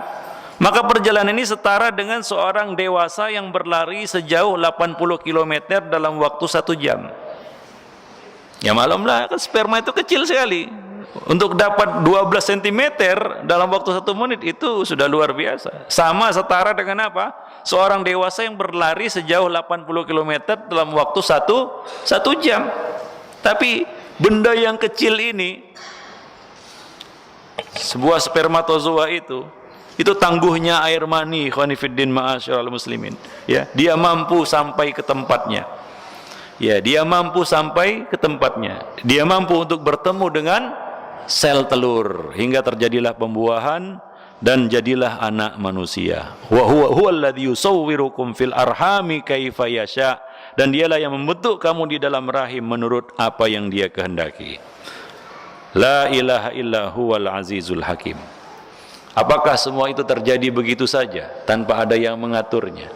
maka perjalanan ini setara dengan seorang dewasa yang berlari sejauh 80 km dalam waktu 1 jam. Ya, maklumlah, kan sperma itu kecil sekali. Untuk dapat 12 cm dalam waktu 1 menit itu sudah luar biasa. Sama setara dengan apa? Seorang dewasa yang berlari sejauh 80 km dalam waktu 1 jam. Tapi benda yang kecil ini, sebuah spermatozoa itu tangguhnya air mani, khonifiddin ma'asyiral muslimin. Ya, dia mampu sampai ke tempatnya. Ya, dia mampu sampai ke tempatnya. Dia mampu untuk bertemu dengan sel telur hingga terjadilah pembuahan dan jadilah anak manusia. Wa huwa alladzi yusawwirukum fil arhami kaifa yasha, dan dialah yang membentuk kamu di dalam rahim menurut apa yang dia kehendaki. La ilaha illa huwal azizul hakim. Apakah semua itu terjadi begitu saja tanpa ada yang mengaturnya?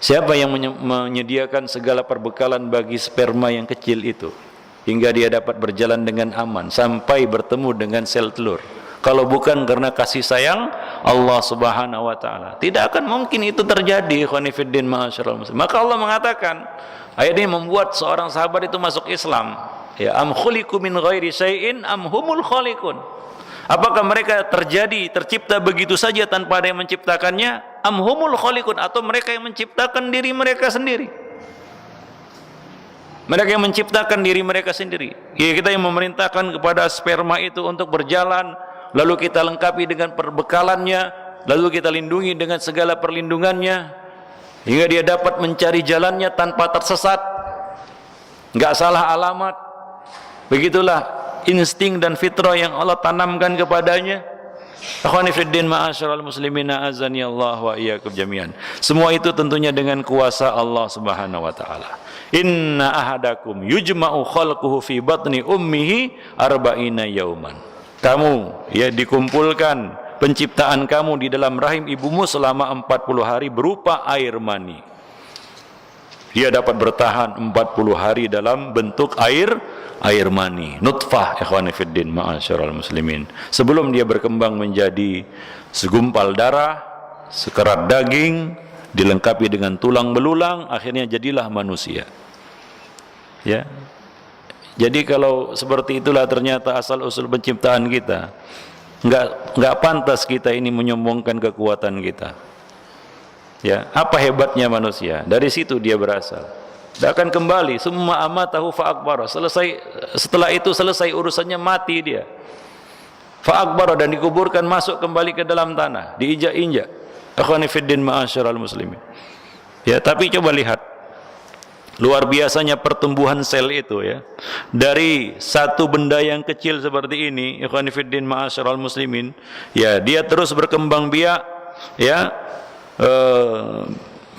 Siapa yang menyediakan segala perbekalan bagi sperma yang kecil itu hingga dia dapat berjalan dengan aman sampai bertemu dengan sel telur? Kalau bukan karena kasih sayang Allah Subhanahu wa taala, tidak akan mungkin itu terjadi. Khonifiddin ma'asyiral muslimin. Maka Allah mengatakan, ayat ini membuat seorang sahabat itu masuk Islam. Ya, am khuliqu min ghairi syai'in am humul khaliqun. Apakah mereka tercipta begitu saja tanpa ada yang menciptakannya? Am humul khaliqun, atau mereka yang menciptakan diri mereka sendiri? Mereka yang menciptakan diri mereka sendiri. Ya, kita yang memerintahkan kepada sperma itu untuk berjalan, lalu kita lengkapi dengan perbekalannya, lalu kita lindungi dengan segala perlindungannya, hingga dia dapat mencari jalannya tanpa tersesat, nggak salah alamat. Begitulah insting dan fitrah yang Allah tanamkan kepadanya. Akhwani fiddin ma'asyiral muslimin, azani Allah wa iyyakum jami'an. Semua itu tentunya dengan kuasa Allah Subhanahu wa taala. Inna ahadakum yujma'u khalquhu fi batni ummihi arba'ina yauman. Kamu, ya, dikumpulkan penciptaan kamu di dalam rahim ibumu selama 40 hari berupa air mani. Dia dapat bertahan 40 hari dalam bentuk air mani, nutfah, ikhwani fiddin ma'asyiral muslimin, sebelum dia berkembang menjadi segumpal darah, sekerat daging, dilengkapi dengan tulang belulang, akhirnya jadilah manusia. Ya. Jadi kalau seperti itulah ternyata asal usul penciptaan kita, nggak pantas kita ini menyombongkan kekuatan kita. Ya, apa hebatnya manusia? Dari situ dia berasal. Dia akan kembali, summa amatahu fa akbara. Setelah itu selesai urusannya, mati dia. Fa akbara, dan dikuburkan, masuk kembali ke dalam tanah, diinjak-injak. Akhwani fiddin ma'asyiral muslimin. Ya, tapi coba lihat luar biasanya pertumbuhan sel itu, ya. Dari satu benda yang kecil seperti ini, ikhwani fiddin ma'asyiral muslimin, ya, dia terus berkembang biak, ya,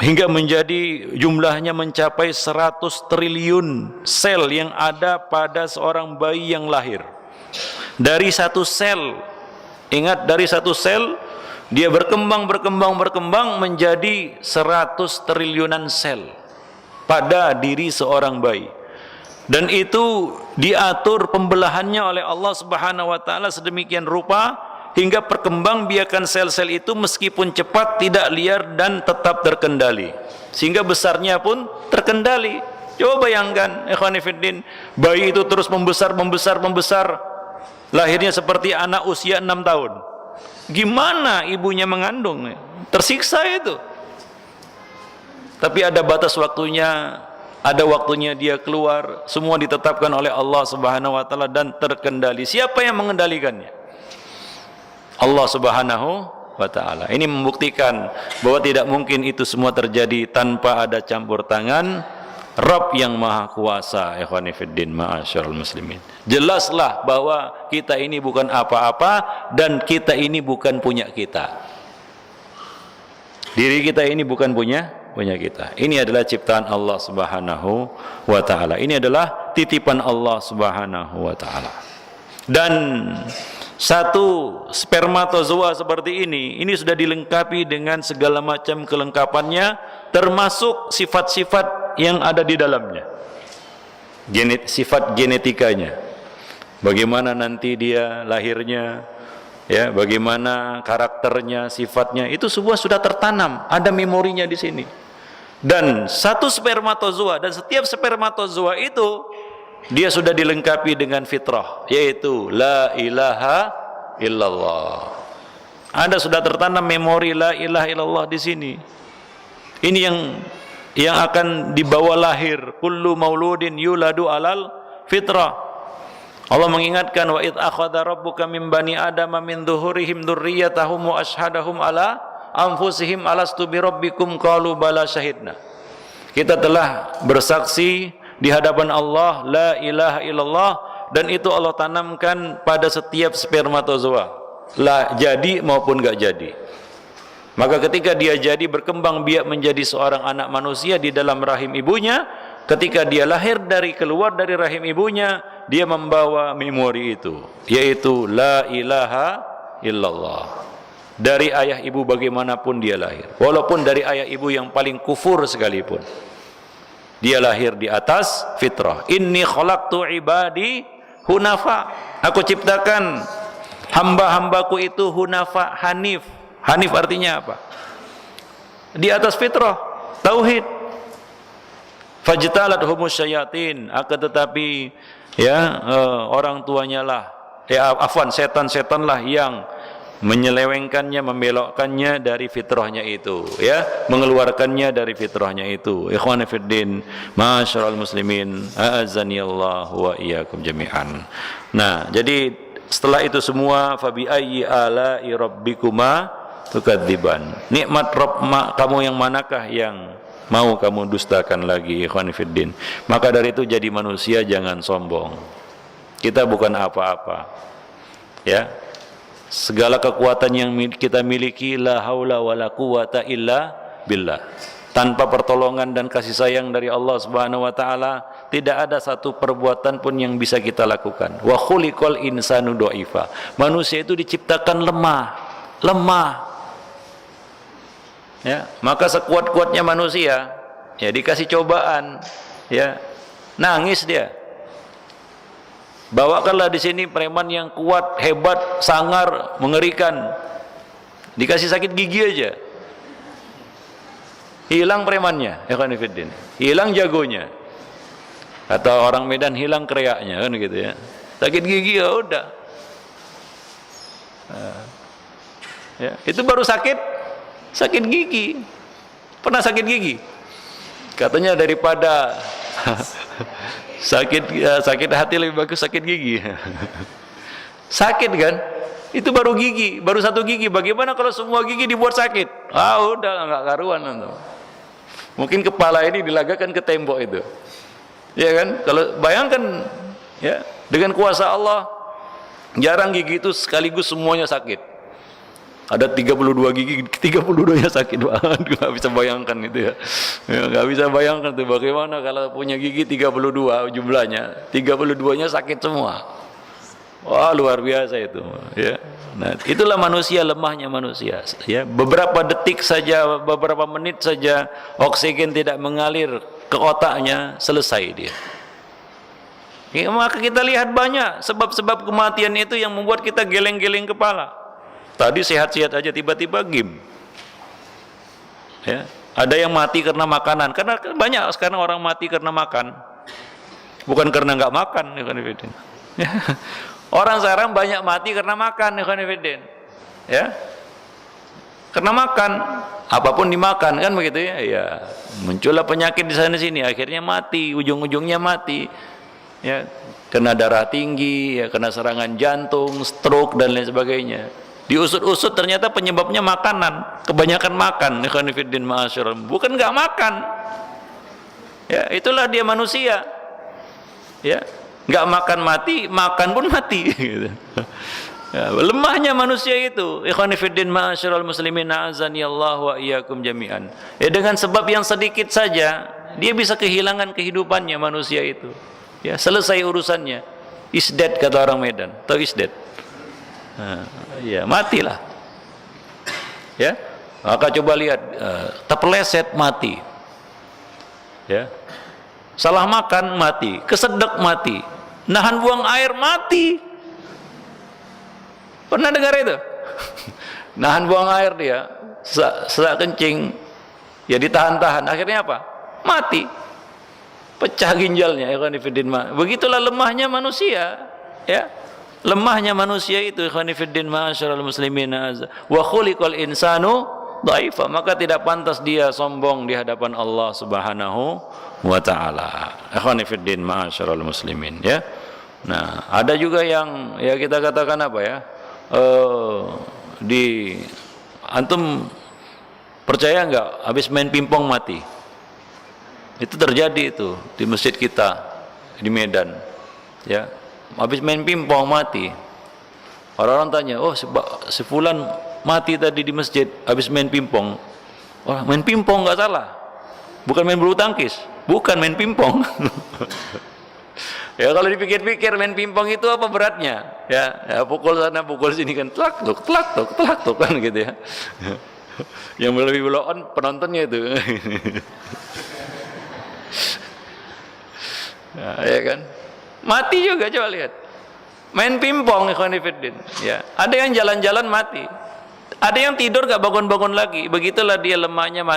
hingga menjadi jumlahnya mencapai 100 triliun sel yang ada pada seorang bayi yang lahir. Dari satu sel, ingat, dari satu sel dia berkembang menjadi 100 triliunan sel pada diri seorang bayi. Dan itu diatur pembelahannya oleh Allah Subhanahu wa taala sedemikian rupa hingga perkembangbiakan sel-sel itu meskipun cepat, tidak liar, dan tetap terkendali, sehingga besarnya pun terkendali. Coba bayangkan, ikhwani fiddin, bayi itu terus membesar, lahirnya seperti anak usia 6 tahun. Gimana ibunya mengandung? Tersiksa itu. Tapi ada batas waktunya, ada waktunya dia keluar, semua ditetapkan oleh Allah Subhanahu wa taala dan terkendali. Siapa yang mengendalikannya? Allah Subhanahu wa ta'ala. Ini membuktikan bahwa tidak mungkin itu semua terjadi tanpa ada campur tangan Rabb yang maha kuasa. Ikhwani fiddin ma'asyiral muslimin. Jelaslah bahwa kita ini bukan apa-apa dan kita ini bukan punya kita. Diri kita ini bukan punya kita. Ini adalah ciptaan Allah Subhanahu wa ta'ala. Ini adalah titipan Allah Subhanahu wa ta'ala. Dan satu spermatozoa seperti ini sudah dilengkapi dengan segala macam kelengkapannya, termasuk sifat-sifat yang ada di dalamnya, sifat genetikanya, bagaimana nanti dia lahirnya, ya, bagaimana karakternya, sifatnya, itu semua sudah tertanam, ada memorinya di sini. Dan satu spermatozoa, dan setiap spermatozoa itu dia sudah dilengkapi dengan fitrah, yaitu la ilaha illallah. Ada sudah tertanam memori la ilaha illallah di sini. Ini yang akan dibawa lahir. Kullu mauludin yuladu alal fitrah. Allah mengingatkan, wa id akhadha rabbuka min bani adama min dhuhurihim dzurriyyatahum wa ashhadahum ala anfusihim alastu bi rabbikum qalu bala syahidna. Kita telah bersaksi di hadapan Allah la ilaha illallah, dan itu Allah tanamkan pada setiap spermatozoa, lah jadi maupun gak jadi. Maka ketika dia jadi, berkembang biak menjadi seorang anak manusia di dalam rahim ibunya, ketika dia lahir keluar dari rahim ibunya, dia membawa memori itu, yaitu la ilaha illallah. Dari ayah ibu bagaimanapun dia lahir, walaupun dari ayah ibu yang paling kufur sekalipun, dia lahir di atas fitrah. Inni khalaqtu ibadi hunafa. Aku ciptakan hamba-hambaku itu hunafa, hanif. Hanif artinya apa? Di atas fitrah, tauhid. Fajtalat humus syayatin. Akan tetapi ya, orang tuanya lah, setan-setan lah yang menyelewengkannya, membelokkannya dari fitrahnya itu, ya, mengeluarkannya dari fitrahnya itu. Ikhwan fiddin ma'asyiral muslimin, a'azzani Allah wa iyyakum jami'an. Nah, jadi setelah itu semua, fabi ayyi ala'i rabbikuma tukadziban. Nikmat Rabb kamu yang manakah yang mau kamu dustakan lagi? Ikhwan fiddin. Maka dari itu, jadi manusia jangan sombong. Kita bukan apa-apa, ya. Segala kekuatan yang kita miliki, la haula wala quwata illa billah. Tanpa pertolongan dan kasih sayang dari Allah Subhanahu wa taala, tidak ada satu perbuatan pun yang bisa kita lakukan. Wa khuliqal insanu dhaifa. Manusia itu diciptakan lemah. Ya, maka sekuat-kuatnya manusia, ya, dikasih cobaan, ya, nangis dia. Bawakanlah di sini preman yang kuat, hebat, sangar, mengerikan. Dikasih sakit gigi aja. hilang premannya, ikhwan fillah, hilang jagonya. Atau orang Medan hilang kreaknya, kan gitu ya. Sakit gigi ya udah. Ya, itu baru sakit gigi. Pernah sakit gigi? Katanya daripada sakit hati lebih bagus sakit gigi. Sakit kan? Itu baru gigi, baru satu gigi. Bagaimana kalau semua gigi dibuat sakit? Udah nggak karuan tuh. Mungkin kepala ini dilagakan ke tembok itu. Ya kan? Kalau bayangkan ya, dengan kuasa Allah jarang gigi itu sekaligus semuanya sakit. Ada 32 gigi, 32-nya sakit banget. Nggak bisa bayangkan itu ya. Nggak bisa bayangkan tuh bagaimana kalau punya gigi 32 jumlahnya, 32-nya sakit semua. Wah, luar biasa itu ya. Nah, itulah manusia, lemahnya manusia ya. Beberapa detik saja, beberapa menit saja oksigen tidak mengalir ke otaknya, selesai dia. Ya, maka kita lihat banyak sebab-sebab kematian itu yang membuat kita geleng-geleng kepala. Tadi sehat-sehat aja tiba-tiba gim. Ya, ada yang mati karena makanan. Karena banyak sekarang orang mati karena makan. Bukan karena nggak makan, ya. Orang sekarang banyak mati karena makan, ya. Karena makan, apapun dimakan kan begitu ya. Ya, muncullah penyakit di sana sini, akhirnya mati, ujung-ujungnya mati. Ya, kena darah tinggi, ya, kena serangan jantung, stroke dan lain sebagainya. Diusut-usut ternyata penyebabnya makanan, kebanyakan makan, bukan nggak makan. Ya, itulah dia manusia. Ya, nggak makan mati, makan pun mati. Gitu. Ya, lemahnya manusia itu. Ikhwan fillah ma'asyiral muslimin a'azani Allah wa iyyakum jami'an. Ya, dengan sebab yang sedikit saja dia bisa kehilangan kehidupannya manusia itu. Ya, selesai urusannya. Is dead kata orang Medan. Tahu is dead? Ya, matilah. Ya. Maka coba lihat, terpeleset mati. Ya. Salah makan mati, kesedek mati, nahan buang air mati. Pernah dengar itu? Nahan buang air dia, sesak kencing, ya ditahan-tahan, akhirnya apa? Mati, pecah ginjalnya. Begitulah lemahnya manusia, ya. Lemahnya manusia itu, ma'asyiral muslimin wa khuliqal insanu dhaifa, maka tidak pantas dia sombong di hadapan Allah Subhanahu wa taala. Ikhwani fiddin ma'asyiral muslimin, ya. Nah, ada juga yang ya kita katakan apa ya? Di antum percaya enggak habis main pingpong mati? Itu terjadi itu di masjid kita di Medan. Ya. Habis main pingpong mati. Orang-orang tanya, "Oh, si fulan mati tadi di masjid habis main pingpong." Oh, main pingpong enggak salah. Bukan main bulu tangkis, bukan main pingpong. Ya, kalau dipikir-pikir main pingpong itu apa beratnya? Ya, pukul sana pukul sini kan tlak tuk kan gitu ya. Yang lebih blow on penontonnya itu. Ya kan? Mati juga, coba lihat. Main pingpong ikhwanifiddin, ya. Ada yang jalan-jalan mati. Ada yang tidur gak bangun-bangun lagi. Begitulah dia lemahnya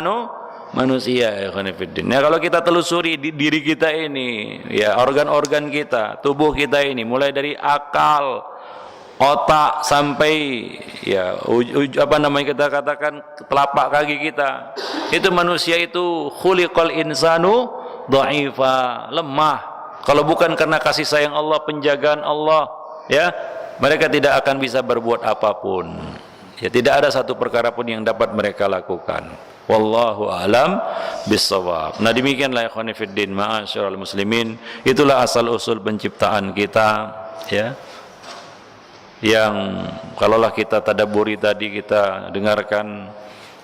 manusia ikhwanifiddin. Ya, kalau kita telusuri di diri kita ini, ya, organ-organ kita, tubuh kita ini, mulai dari akal, otak sampai ya apa namanya kita katakan telapak kaki kita. Itu manusia itu khuliqal insanu dhaifa, lemah. Kalau bukan karena kasih sayang Allah, penjagaan Allah, ya, mereka tidak akan bisa berbuat apapun. Ya, tidak ada satu perkara pun yang dapat mereka lakukan. Wallahu a'lam bissawab. Nah, demikianlah ikhwani fiddin ma'asyiral muslimin, itulah asal usul penciptaan kita, ya. Yang kalaulah kita tadabburi tadi, kita dengarkan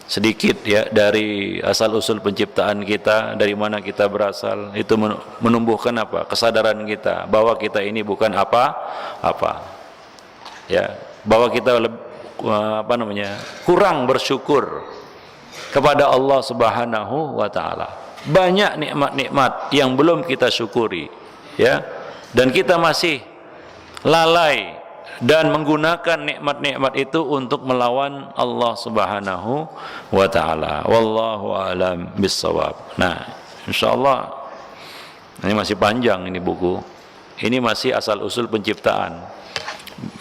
sedikit ya dari asal usul penciptaan kita, dari mana kita berasal, itu menumbuhkan apa? Kesadaran kita bahwa kita ini bukan apa-apa. Ya, bahwa kita kurang bersyukur kepada Allah Subhanahu wa taala. Banyak nikmat-nikmat yang belum kita syukuri, ya. Dan kita masih lalai dan menggunakan nikmat-nikmat itu untuk melawan Allah Subhanahu wa taala. Wallahu a'lam bissawab. Nah, insyaallah ini masih panjang ini buku. Ini masih asal usul penciptaan.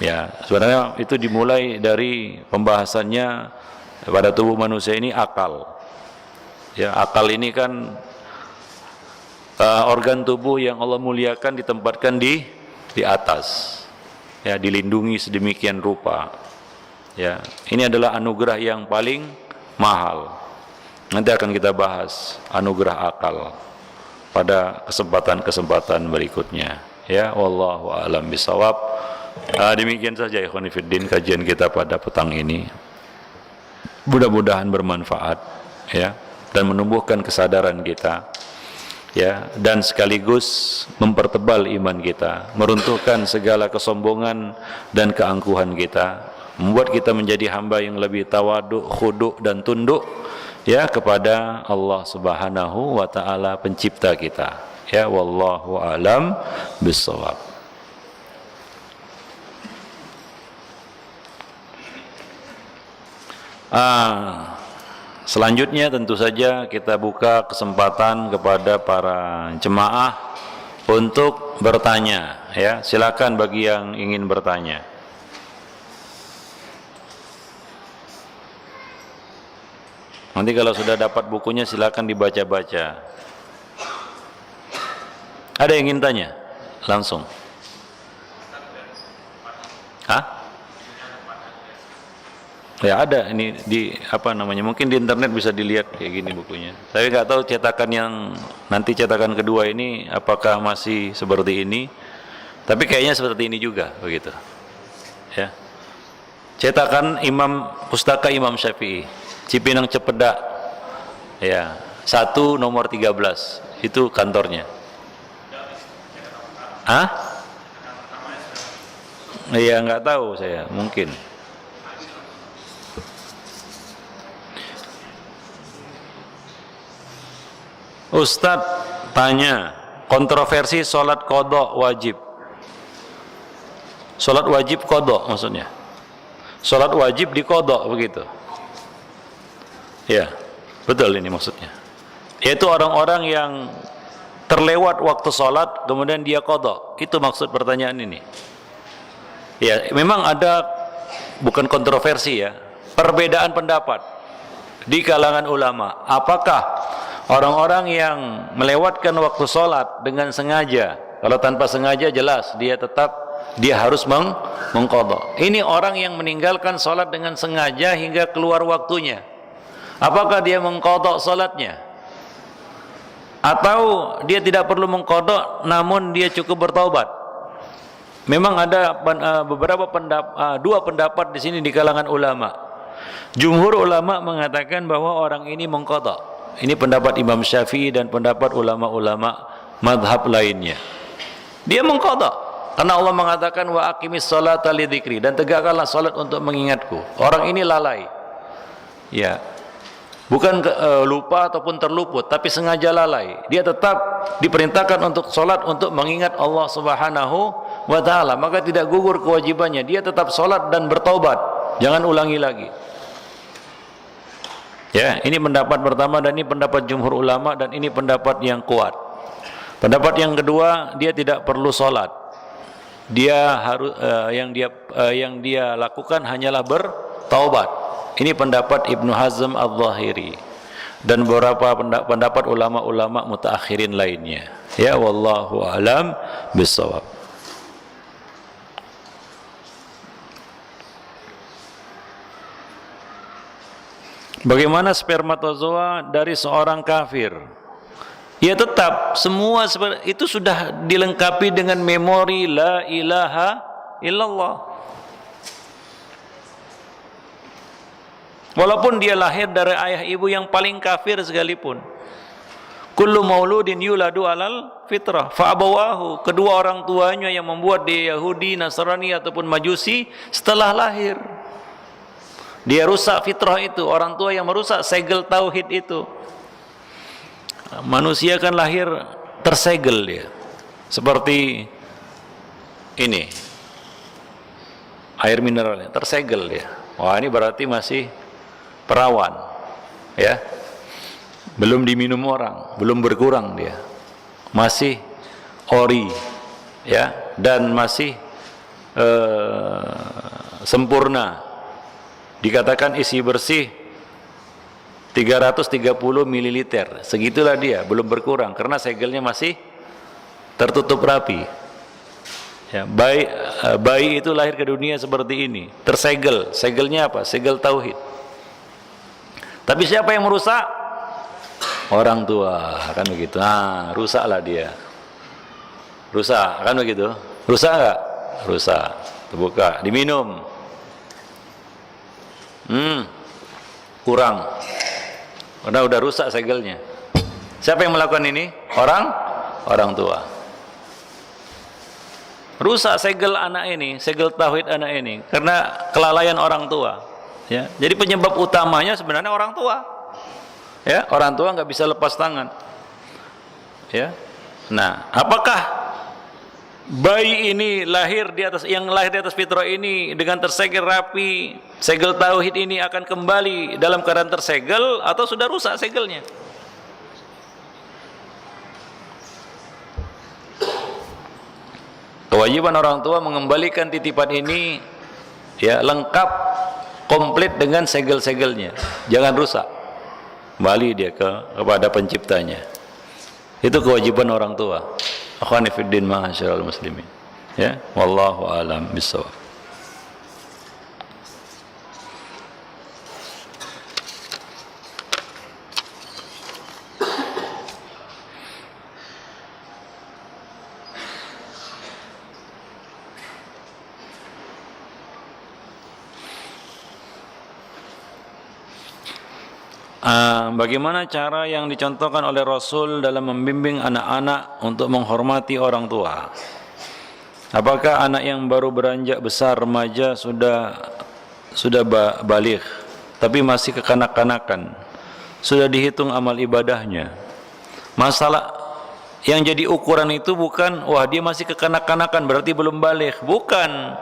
Ya, sebenarnya itu dimulai dari pembahasannya pada tubuh manusia ini akal. Ya, akal ini kan organ tubuh yang Allah muliakan ditempatkan di atas. Ya, dilindungi sedemikian rupa. Ya, ini adalah anugerah yang paling mahal. Nanti akan kita bahas anugerah akal pada kesempatan-kesempatan berikutnya. Ya, wallahu a'lam bishawab. Demikian saja ikhwan fillah kajian kita pada petang ini. Mudah-mudahan bermanfaat ya dan menumbuhkan kesadaran kita ya, dan sekaligus mempertebal iman kita, meruntuhkan segala kesombongan dan keangkuhan kita, membuat kita menjadi hamba yang lebih tawaduk, khuduk dan tunduk ya kepada Allah Subhanahu wa taala pencipta kita. Ya, wallahu alam bissawab. Selanjutnya tentu saja kita buka kesempatan kepada para jemaah untuk bertanya ya. Silakan bagi yang ingin bertanya. Nanti kalau sudah dapat bukunya silakan dibaca-baca. Ada yang ingin tanya? Langsung. Hah? Ya ada, ini di apa namanya? Mungkin di internet bisa dilihat kayak gini bukunya. Saya nggak tahu cetakan yang nanti cetakan kedua ini apakah masih seperti ini. Tapi kayaknya seperti ini juga begitu. Ya. Cetakan Pustaka Imam Syafi'i, Cipinang Cepedak. Ya, 1 nomor 13. Itu kantornya. Hah? Iya nggak tahu saya, mungkin. Ustadz tanya, kontroversi sholat qadha wajib. Sholat wajib qadha maksudnya. Sholat wajib di qadha begitu. Ya, betul ini maksudnya. Yaitu orang-orang yang terlewat waktu sholat kemudian dia qadha. Itu maksud pertanyaan ini. Ya, memang ada bukan kontroversi ya, perbedaan pendapat di kalangan ulama. Apakah orang-orang yang melewatkan waktu sholat dengan sengaja, kalau tanpa sengaja jelas dia harus mengqadha. Ini orang yang meninggalkan sholat dengan sengaja hingga keluar waktunya. Apakah dia mengqadha sholatnya? Atau dia tidak perlu mengqadha namun dia cukup bertaubat? Memang ada beberapa dua pendapat di sini di kalangan ulama. Jumhur ulama mengatakan bahwa orang ini mengqadha. Ini pendapat Imam Syafi'i dan pendapat ulama-ulama madhab lainnya. Dia mengqadha karena Allah mengatakan wa aqimis sholata lidzikri, dan tegakkanlah salat untuk mengingatku. Orang ini lalai. Ya. Bukan lupa ataupun terluput, tapi sengaja lalai. Dia tetap diperintahkan untuk salat untuk mengingat Allah Subhanahu wa taala, maka tidak gugur kewajibannya. Dia tetap salat dan bertaubat. Jangan ulangi lagi. Ya, ini pendapat pertama dan ini pendapat jumhur ulama dan ini pendapat yang kuat. Pendapat yang kedua, dia tidak perlu salat. Dia harus yang dia lakukan hanyalah bertaubat. Ini pendapat Ibnu Hazm Al-Zahiri dan beberapa pendapat ulama-ulama mutaakhirin lainnya. Ya, wallahu alam bissawab. Bagaimana spermatozoa dari seorang kafir? Ya tetap semua itu sudah dilengkapi dengan memori la ilaha illallah. Walaupun dia lahir dari ayah ibu yang paling kafir sekalipun. Kullu mauludin yuladu alal fitrah fa abawahu, kedua orang tuanya yang membuat dia Yahudi, Nasrani ataupun Majusi setelah lahir. Dia rusak fitrah itu, orang tua yang merusak segel tauhid itu. Manusia kan lahir tersegel dia. Seperti ini. air mineralnya, tersegel dia. Wah, ini berarti masih perawan, ya. Belum diminum orang, belum berkurang dia. Masih ori, ya, dan masih sempurna. Dikatakan isi bersih 330 ml. Segitulah dia, belum berkurang karena segelnya masih tertutup rapi. Ya, bayi itu lahir ke dunia seperti ini, tersegel. Segelnya apa? Segel tauhid. Tapi siapa yang merusak? Orang tua, kan begitu. Nah, rusaklah dia. Rusak, kan begitu? Rusak enggak? Rusak. Terbuka, diminum. Kurang. Karena udah rusak segelnya. Siapa yang melakukan ini? Orang tua. Rusak segel anak ini, segel tauhid anak ini karena kelalaian orang tua, ya. Jadi penyebab utamanya sebenarnya orang tua, ya. Orang tua nggak bisa lepas tangan, ya. Nah, apakah bayi ini lahir di atas fitrah ini dengan tersegel rapi, segel tauhid ini akan kembali dalam keadaan tersegel atau sudah rusak segelnya? Kewajiban orang tua mengembalikan titipan ini, ya, lengkap, komplit dengan segel-segelnya. Jangan rusak. Kembali dia kepada penciptanya. Itu kewajiban orang tua. Akhwani fiddin ma'asyiral muslimin. Ya, wallahu a'lam bishawab. Bagaimana cara yang dicontohkan oleh Rasul dalam membimbing anak-anak untuk menghormati orang tua? Apakah anak yang baru beranjak besar remaja sudah baligh tapi masih kekanak-kanakan, sudah dihitung amal ibadahnya? Masalah yang jadi ukuran itu bukan wah dia masih kekanak-kanakan berarti belum baligh, bukan.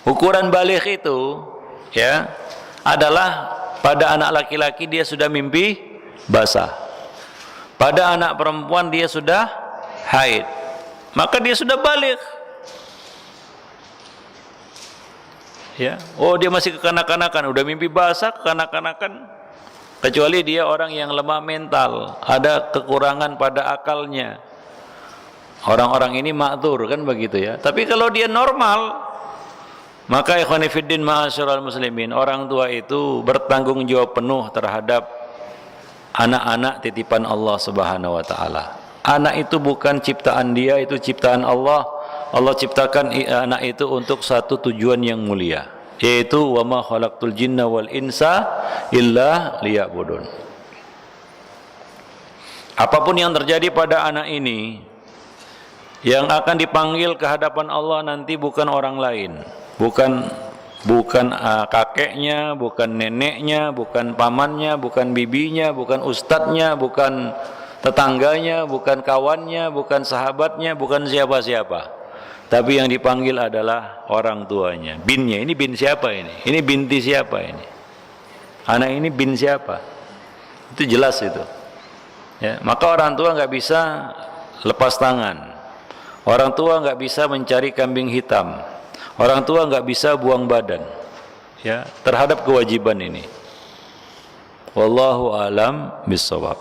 Ukuran baligh itu, ya, adalah pada anak laki-laki dia sudah mimpi basah. Pada anak perempuan dia sudah haid. Maka dia sudah baligh. Ya, oh dia masih kekanak-kanakan, udah mimpi basah, kekanak-kanakan. Kecuali dia orang yang lemah mental, ada kekurangan pada akalnya. Orang-orang ini ma'dzur, kan begitu ya. Tapi kalau dia normal, maka ikhwani fiddin ma'asyiral muslimin, orang tua itu bertanggung jawab penuh terhadap anak-anak titipan Allah Subhanahu wa taala. Anak itu bukan ciptaan dia, itu ciptaan Allah. Allah ciptakan anak itu untuk satu tujuan yang mulia, yaitu wa ma khalaqtul jinna wal insa illa liya'budun. Apapun yang terjadi pada anak ini, yang akan dipanggil ke hadapan Allah nanti bukan orang lain. Bukan kakeknya, bukan neneknya, bukan pamannya, bukan bibinya, bukan ustadznya, bukan tetangganya, bukan kawannya, bukan sahabatnya, bukan siapa-siapa. Tapi yang dipanggil adalah orang tuanya, binnya. Ini bin siapa ini? Ini binti siapa ini? Anak ini bin siapa? Itu jelas itu. Ya, maka orang tua nggak bisa lepas tangan. Orang tua nggak bisa mencari kambing hitam. Orang tua nggak bisa buang badan, ya, terhadap kewajiban ini. Wallahu alam bissawab.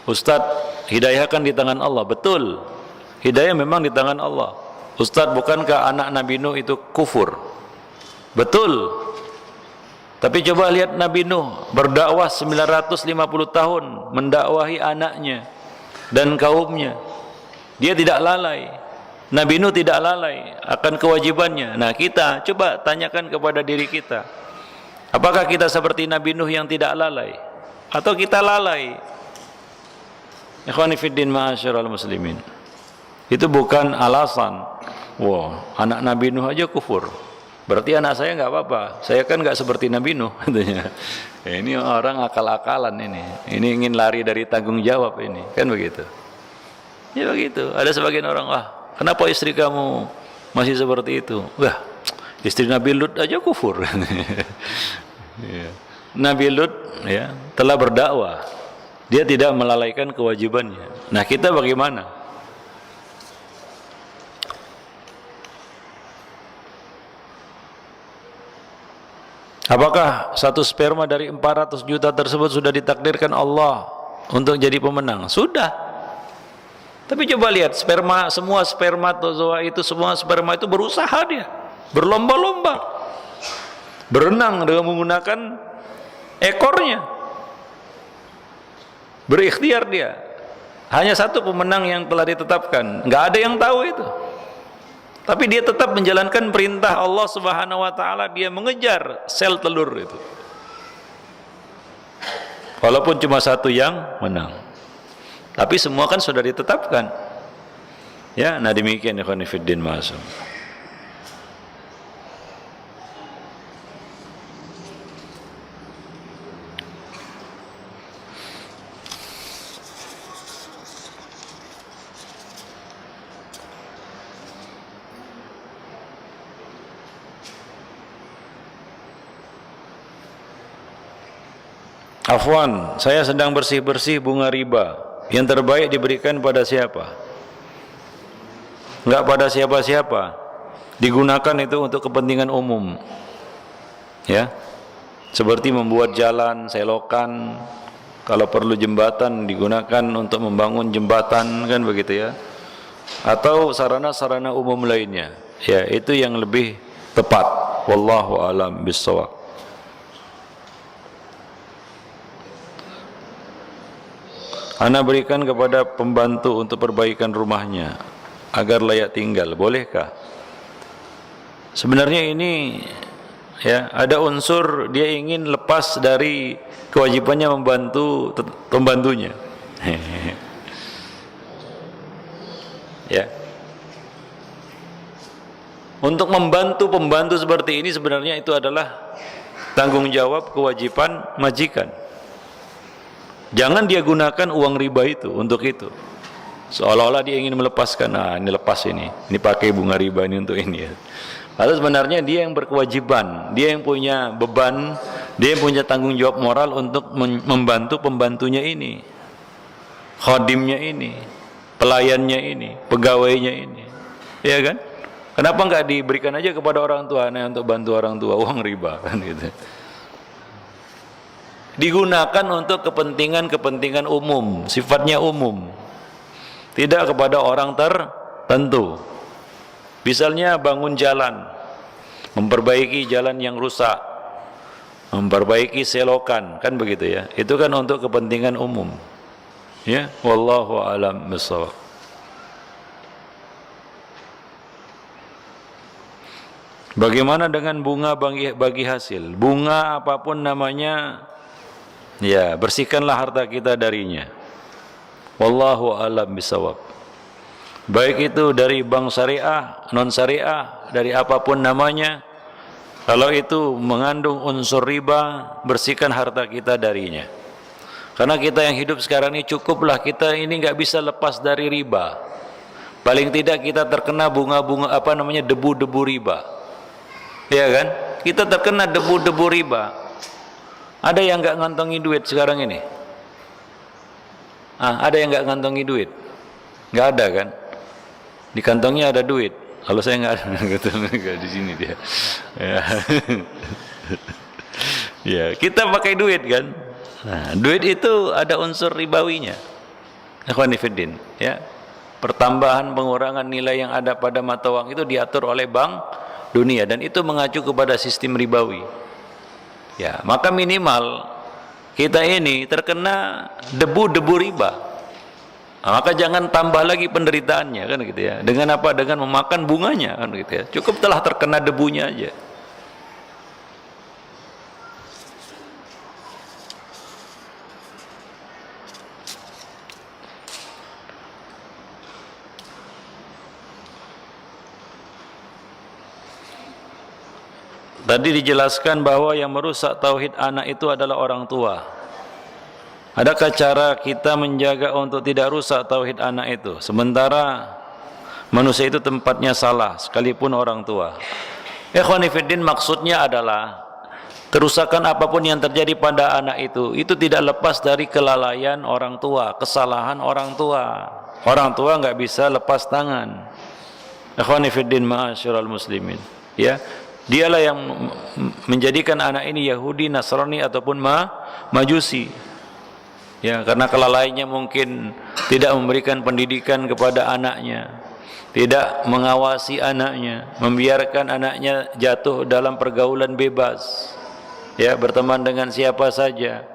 Ustadz, hidayah kan di tangan Allah. Betul, hidayah memang di tangan Allah. Ustadz, bukankah anak Nabi Nuh itu kufur? Betul. Tapi coba lihat Nabi Nuh berdakwah 950 tahun, mendakwahi anaknya dan kaumnya. Dia tidak lalai. Nabi Nuh tidak lalai akan kewajibannya. Nah, kita coba tanyakan kepada diri kita, apakah kita seperti Nabi Nuh yang tidak lalai atau kita lalai? Ikhwani fiddin ma'asyiral muslimin, itu bukan alasan wah anak Nabi Nuh aja kufur berarti anak saya nggak apa-apa, saya kan nggak seperti Nabi Nuh, katanya. Ini orang akal-akalan ini ingin lari dari tanggung jawab ini, kan begitu. Ya begitu. Ada sebagian orang, wah kenapa istri kamu masih seperti itu. Wah, istri Nabi Lut aja kufur. Ya. Nabi Lut ya telah berdakwah, dia tidak melalaikan kewajibannya. Nah, kita bagaimana? Apakah satu sperma dari 400 juta tersebut sudah ditakdirkan Allah untuk jadi pemenang? Sudah. Tapi coba lihat, semua spermatozoa itu, semua sperma itu berusaha dia, berlomba-lomba, berenang dengan menggunakan ekornya, berikhtiar dia. Hanya satu pemenang yang telah ditetapkan, nggak ada yang tahu itu. Tapi dia tetap menjalankan perintah Allah Subhanahu wa taala, dia mengejar sel telur itu. Walaupun cuma satu yang menang. Tapi semua kan sudah ditetapkan. Ya, nah demikian ikhwan fillah masuk. Afwan, saya sedang bersih-bersih bunga riba. Yang terbaik diberikan pada siapa? Enggak pada siapa-siapa. Digunakan itu untuk kepentingan umum. Ya. Seperti membuat jalan, selokan, kalau perlu jembatan digunakan untuk membangun jembatan, kan begitu ya. Atau sarana-sarana umum lainnya. Ya, itu yang lebih tepat. Wallahu a'lam bishawab. Ana berikan kepada pembantu untuk perbaikan rumahnya agar layak tinggal, bolehkah? Sebenarnya ini ya ada unsur dia ingin lepas dari kewajibannya membantu pembantunya. Ya. Untuk membantu pembantu seperti ini sebenarnya itu adalah tanggung jawab kewajiban majikan. Jangan dia gunakan uang riba itu untuk itu. Seolah-olah dia ingin melepaskan, nah ini lepas ini pakai bunga riba ini untuk ini ya. Lalu sebenarnya dia yang berkewajiban, dia yang punya beban, dia yang punya tanggung jawab moral untuk membantu pembantunya ini, khadimnya ini, pelayannya ini, pegawainya ini, ya kan? Kenapa nggak diberikan aja kepada orang tua, nah untuk bantu orang tua uang riba kan gitu? Digunakan untuk kepentingan-kepentingan umum, sifatnya umum, tidak kepada orang tertentu. Misalnya bangun jalan, memperbaiki jalan yang rusak, memperbaiki selokan, kan begitu ya. Itu kan untuk kepentingan umum. Ya, wallahu a'lam bishawab. Bagaimana dengan bunga bagi hasil? Bunga apapun namanya, ya, bersihkanlah harta kita darinya. Wallahu a'lam bishawab. Baik itu dari bank syariah, non syariah, dari apapun namanya, kalau itu mengandung unsur riba, bersihkan harta kita darinya. Karena kita yang hidup sekarang ini cukuplah, kita ini nggak bisa lepas dari riba. Paling tidak kita terkena bunga-bunga debu-debu riba. Ya kan? Kita terkena debu-debu riba. Ada yang nggak ngantongi duit sekarang ini? Ada yang nggak ngantongi duit? Nggak ada kan? Di kantongnya ada duit. Kalau saya nggak ada, nggak di sini dia. Ya. Ya, kita pakai duit kan? Nah, duit itu ada unsur ribawinya. Ikhwan fillah, ya. Pertambahan pengurangan nilai yang ada pada mata uang itu diatur oleh Bank Dunia dan itu mengacu kepada sistem ribawi. Ya, maka minimal kita ini terkena debu-debu riba. Nah, maka jangan tambah lagi penderitaannya kan gitu ya. Dengan apa? Dengan memakan bunganya kan gitu ya. Cukup telah terkena debunya aja. Tadi dijelaskan bahwa yang merusak tauhid anak itu adalah orang tua. Adakah cara kita menjaga untuk tidak rusak tauhid anak itu? Sementara Manusia itu tempatnya salah, sekalipun orang tua. Ikhwani fiddin, maksudnya adalah kerusakan apapun yang terjadi pada anak itu tidak lepas dari kelalaian orang tua, kesalahan orang tua. Orang tua nggak bisa lepas tangan. Ikhwani fiddin, ma'asyiral muslimin. Ya, dialah yang menjadikan anak ini Yahudi, Nasrani ataupun Majusi. Ya, karena kelalaiannya mungkin tidak memberikan pendidikan kepada anaknya, tidak mengawasi anaknya, membiarkan anaknya jatuh dalam pergaulan bebas, ya, berteman dengan siapa saja.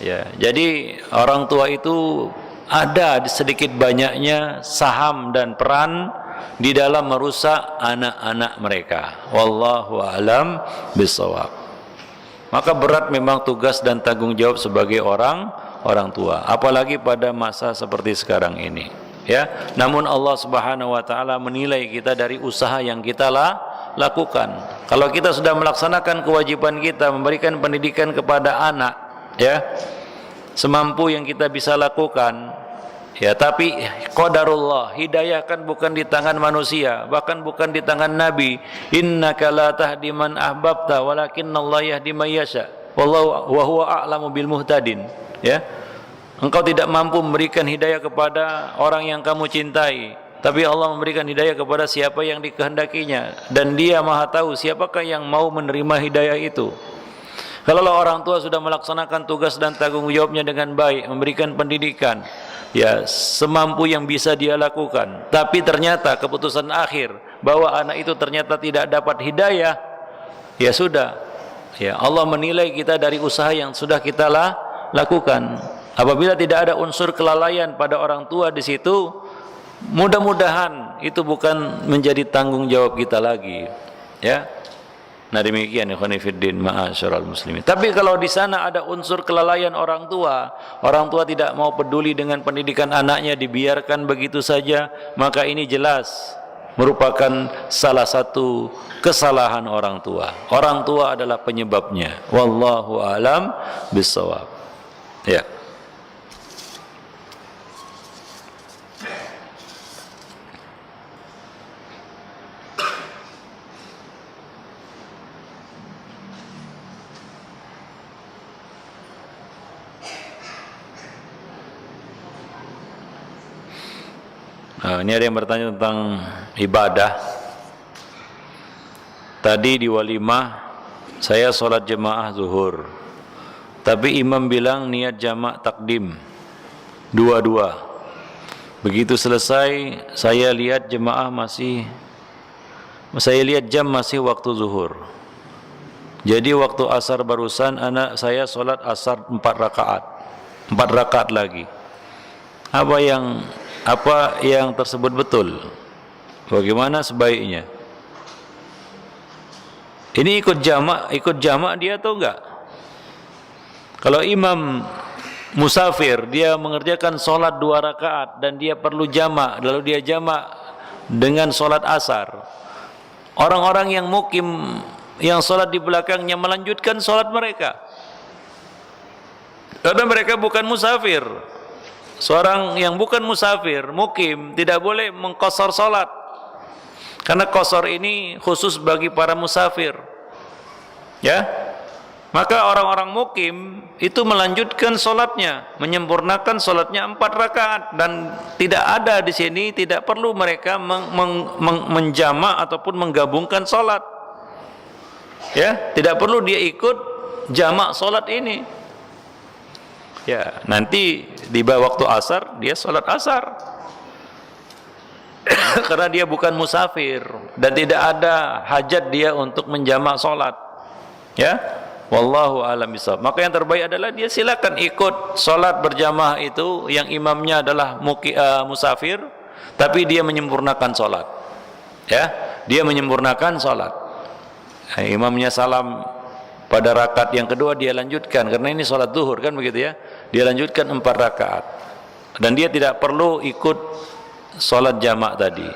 Ya, jadi orang tua itu ada sedikit banyaknya saham dan peran di dalam merusak anak-anak mereka. Wallahu a'lam bishawab. Maka berat memang tugas dan tanggung jawab sebagai orang tua, apalagi pada masa seperti sekarang ini. Ya, namun Allah Subhanahu wa taala menilai kita dari usaha yang kita lakukan. Kalau kita sudah melaksanakan kewajiban kita memberikan pendidikan kepada anak, ya, semampu yang kita bisa lakukan, ya, tapi qadarullah, hidayah kan bukan di tangan manusia, bahkan bukan di tangan Nabi. Innaka la tahdi man ahbabta walakinnallaha yahdi may yasha wallahu wa huwa a'lamu bil muhtadin. Ya, engkau tidak mampu memberikan hidayah kepada orang yang kamu cintai, tapi Allah memberikan hidayah kepada siapa yang dikehendakinya, dan Dia Maha tahu siapakah yang mau menerima hidayah itu. Kalau orang tua sudah melaksanakan tugas dan tanggung jawabnya dengan baik, memberikan pendidikan, ya, semampu yang bisa dia lakukan, tapi ternyata keputusan akhir bahwa anak itu ternyata tidak dapat hidayah, ya sudah, ya, Allah menilai kita dari usaha yang sudah kita lakukan. Apabila tidak ada unsur kelalaian pada orang tua di situ, mudah-mudahan itu bukan menjadi tanggung jawab kita lagi, ya. Nah, demikian ikhwani fiddin, ma'asyiral muslimin. Tapi kalau di sana ada unsur kelalaian orang tua tidak mau peduli dengan pendidikan anaknya, dibiarkan begitu saja, maka ini jelas merupakan salah satu kesalahan orang tua. Orang tua adalah penyebabnya. Wallahu a'lam bishawab. Ya. Nah, ini ada yang bertanya tentang ibadah. Tadi di walimah saya sholat jemaah zuhur, tapi imam bilang niat jamak takdim dua-dua. Begitu selesai saya lihat jam masih waktu zuhur. Jadi waktu asar barusan anak saya sholat asar 4 rakaat lagi. Apa yang tersebut betul? Bagaimana sebaiknya? Ini ikut jamak dia atau enggak? Kalau imam musafir, dia mengerjakan sholat 2 rakaat dan dia perlu jamak, lalu dia jamak dengan sholat asar. Orang-orang yang mukim, yang sholat di belakangnya melanjutkan sholat mereka, karena mereka bukan musafir. Seorang yang bukan musafir, mukim, tidak boleh mengqasar salat, karena qasar ini khusus bagi para musafir. Ya, maka orang-orang mukim itu melanjutkan salatnya, menyempurnakan salatnya 4 rakaat, dan tidak ada di sini, tidak perlu mereka menjamak ataupun menggabungkan salat. Ya, tidak perlu dia ikut jamak salat ini. Ya, nanti tiba waktu asar dia sholat asar karena dia bukan musafir dan tidak ada hajat dia untuk menjamak sholat. Ya, wallahu a'lam bishawab. Maka yang terbaik adalah dia silakan ikut sholat berjamaah itu yang imamnya adalah musafir, tapi dia menyempurnakan sholat. Ya, dia menyempurnakan sholat. Imamnya salam pada rakaat yang kedua dia lanjutkan, karena ini sholat zuhur kan begitu ya, dia lanjutkan 4 rakaat dan dia tidak perlu ikut sholat jamak tadi,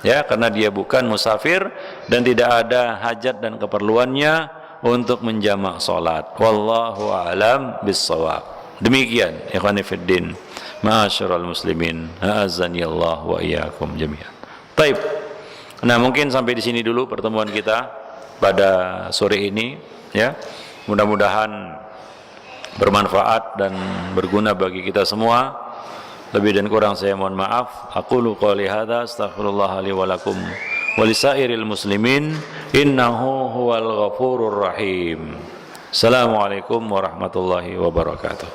ya, karena dia bukan musafir dan tidak ada hajat dan keperluannya untuk menjamak sholat. Wallahu a'lam bishawab. Demikian ikhwani fiddin, ma'asyiral muslimin, a'azzani Allah wa iyyakum jami'an. Taib. Nah, mungkin sampai di sini dulu pertemuan kita pada sore ini, ya. Mudah-mudahan bermanfaat dan berguna bagi kita semua. Lebih dan kurang saya mohon maaf. Aqulu qouli hadza astaghfirullah li wa lakum wa lisairil muslimin innahu huwal ghafurur rahim. Assalamualaikum warahmatullahi wabarakatuh.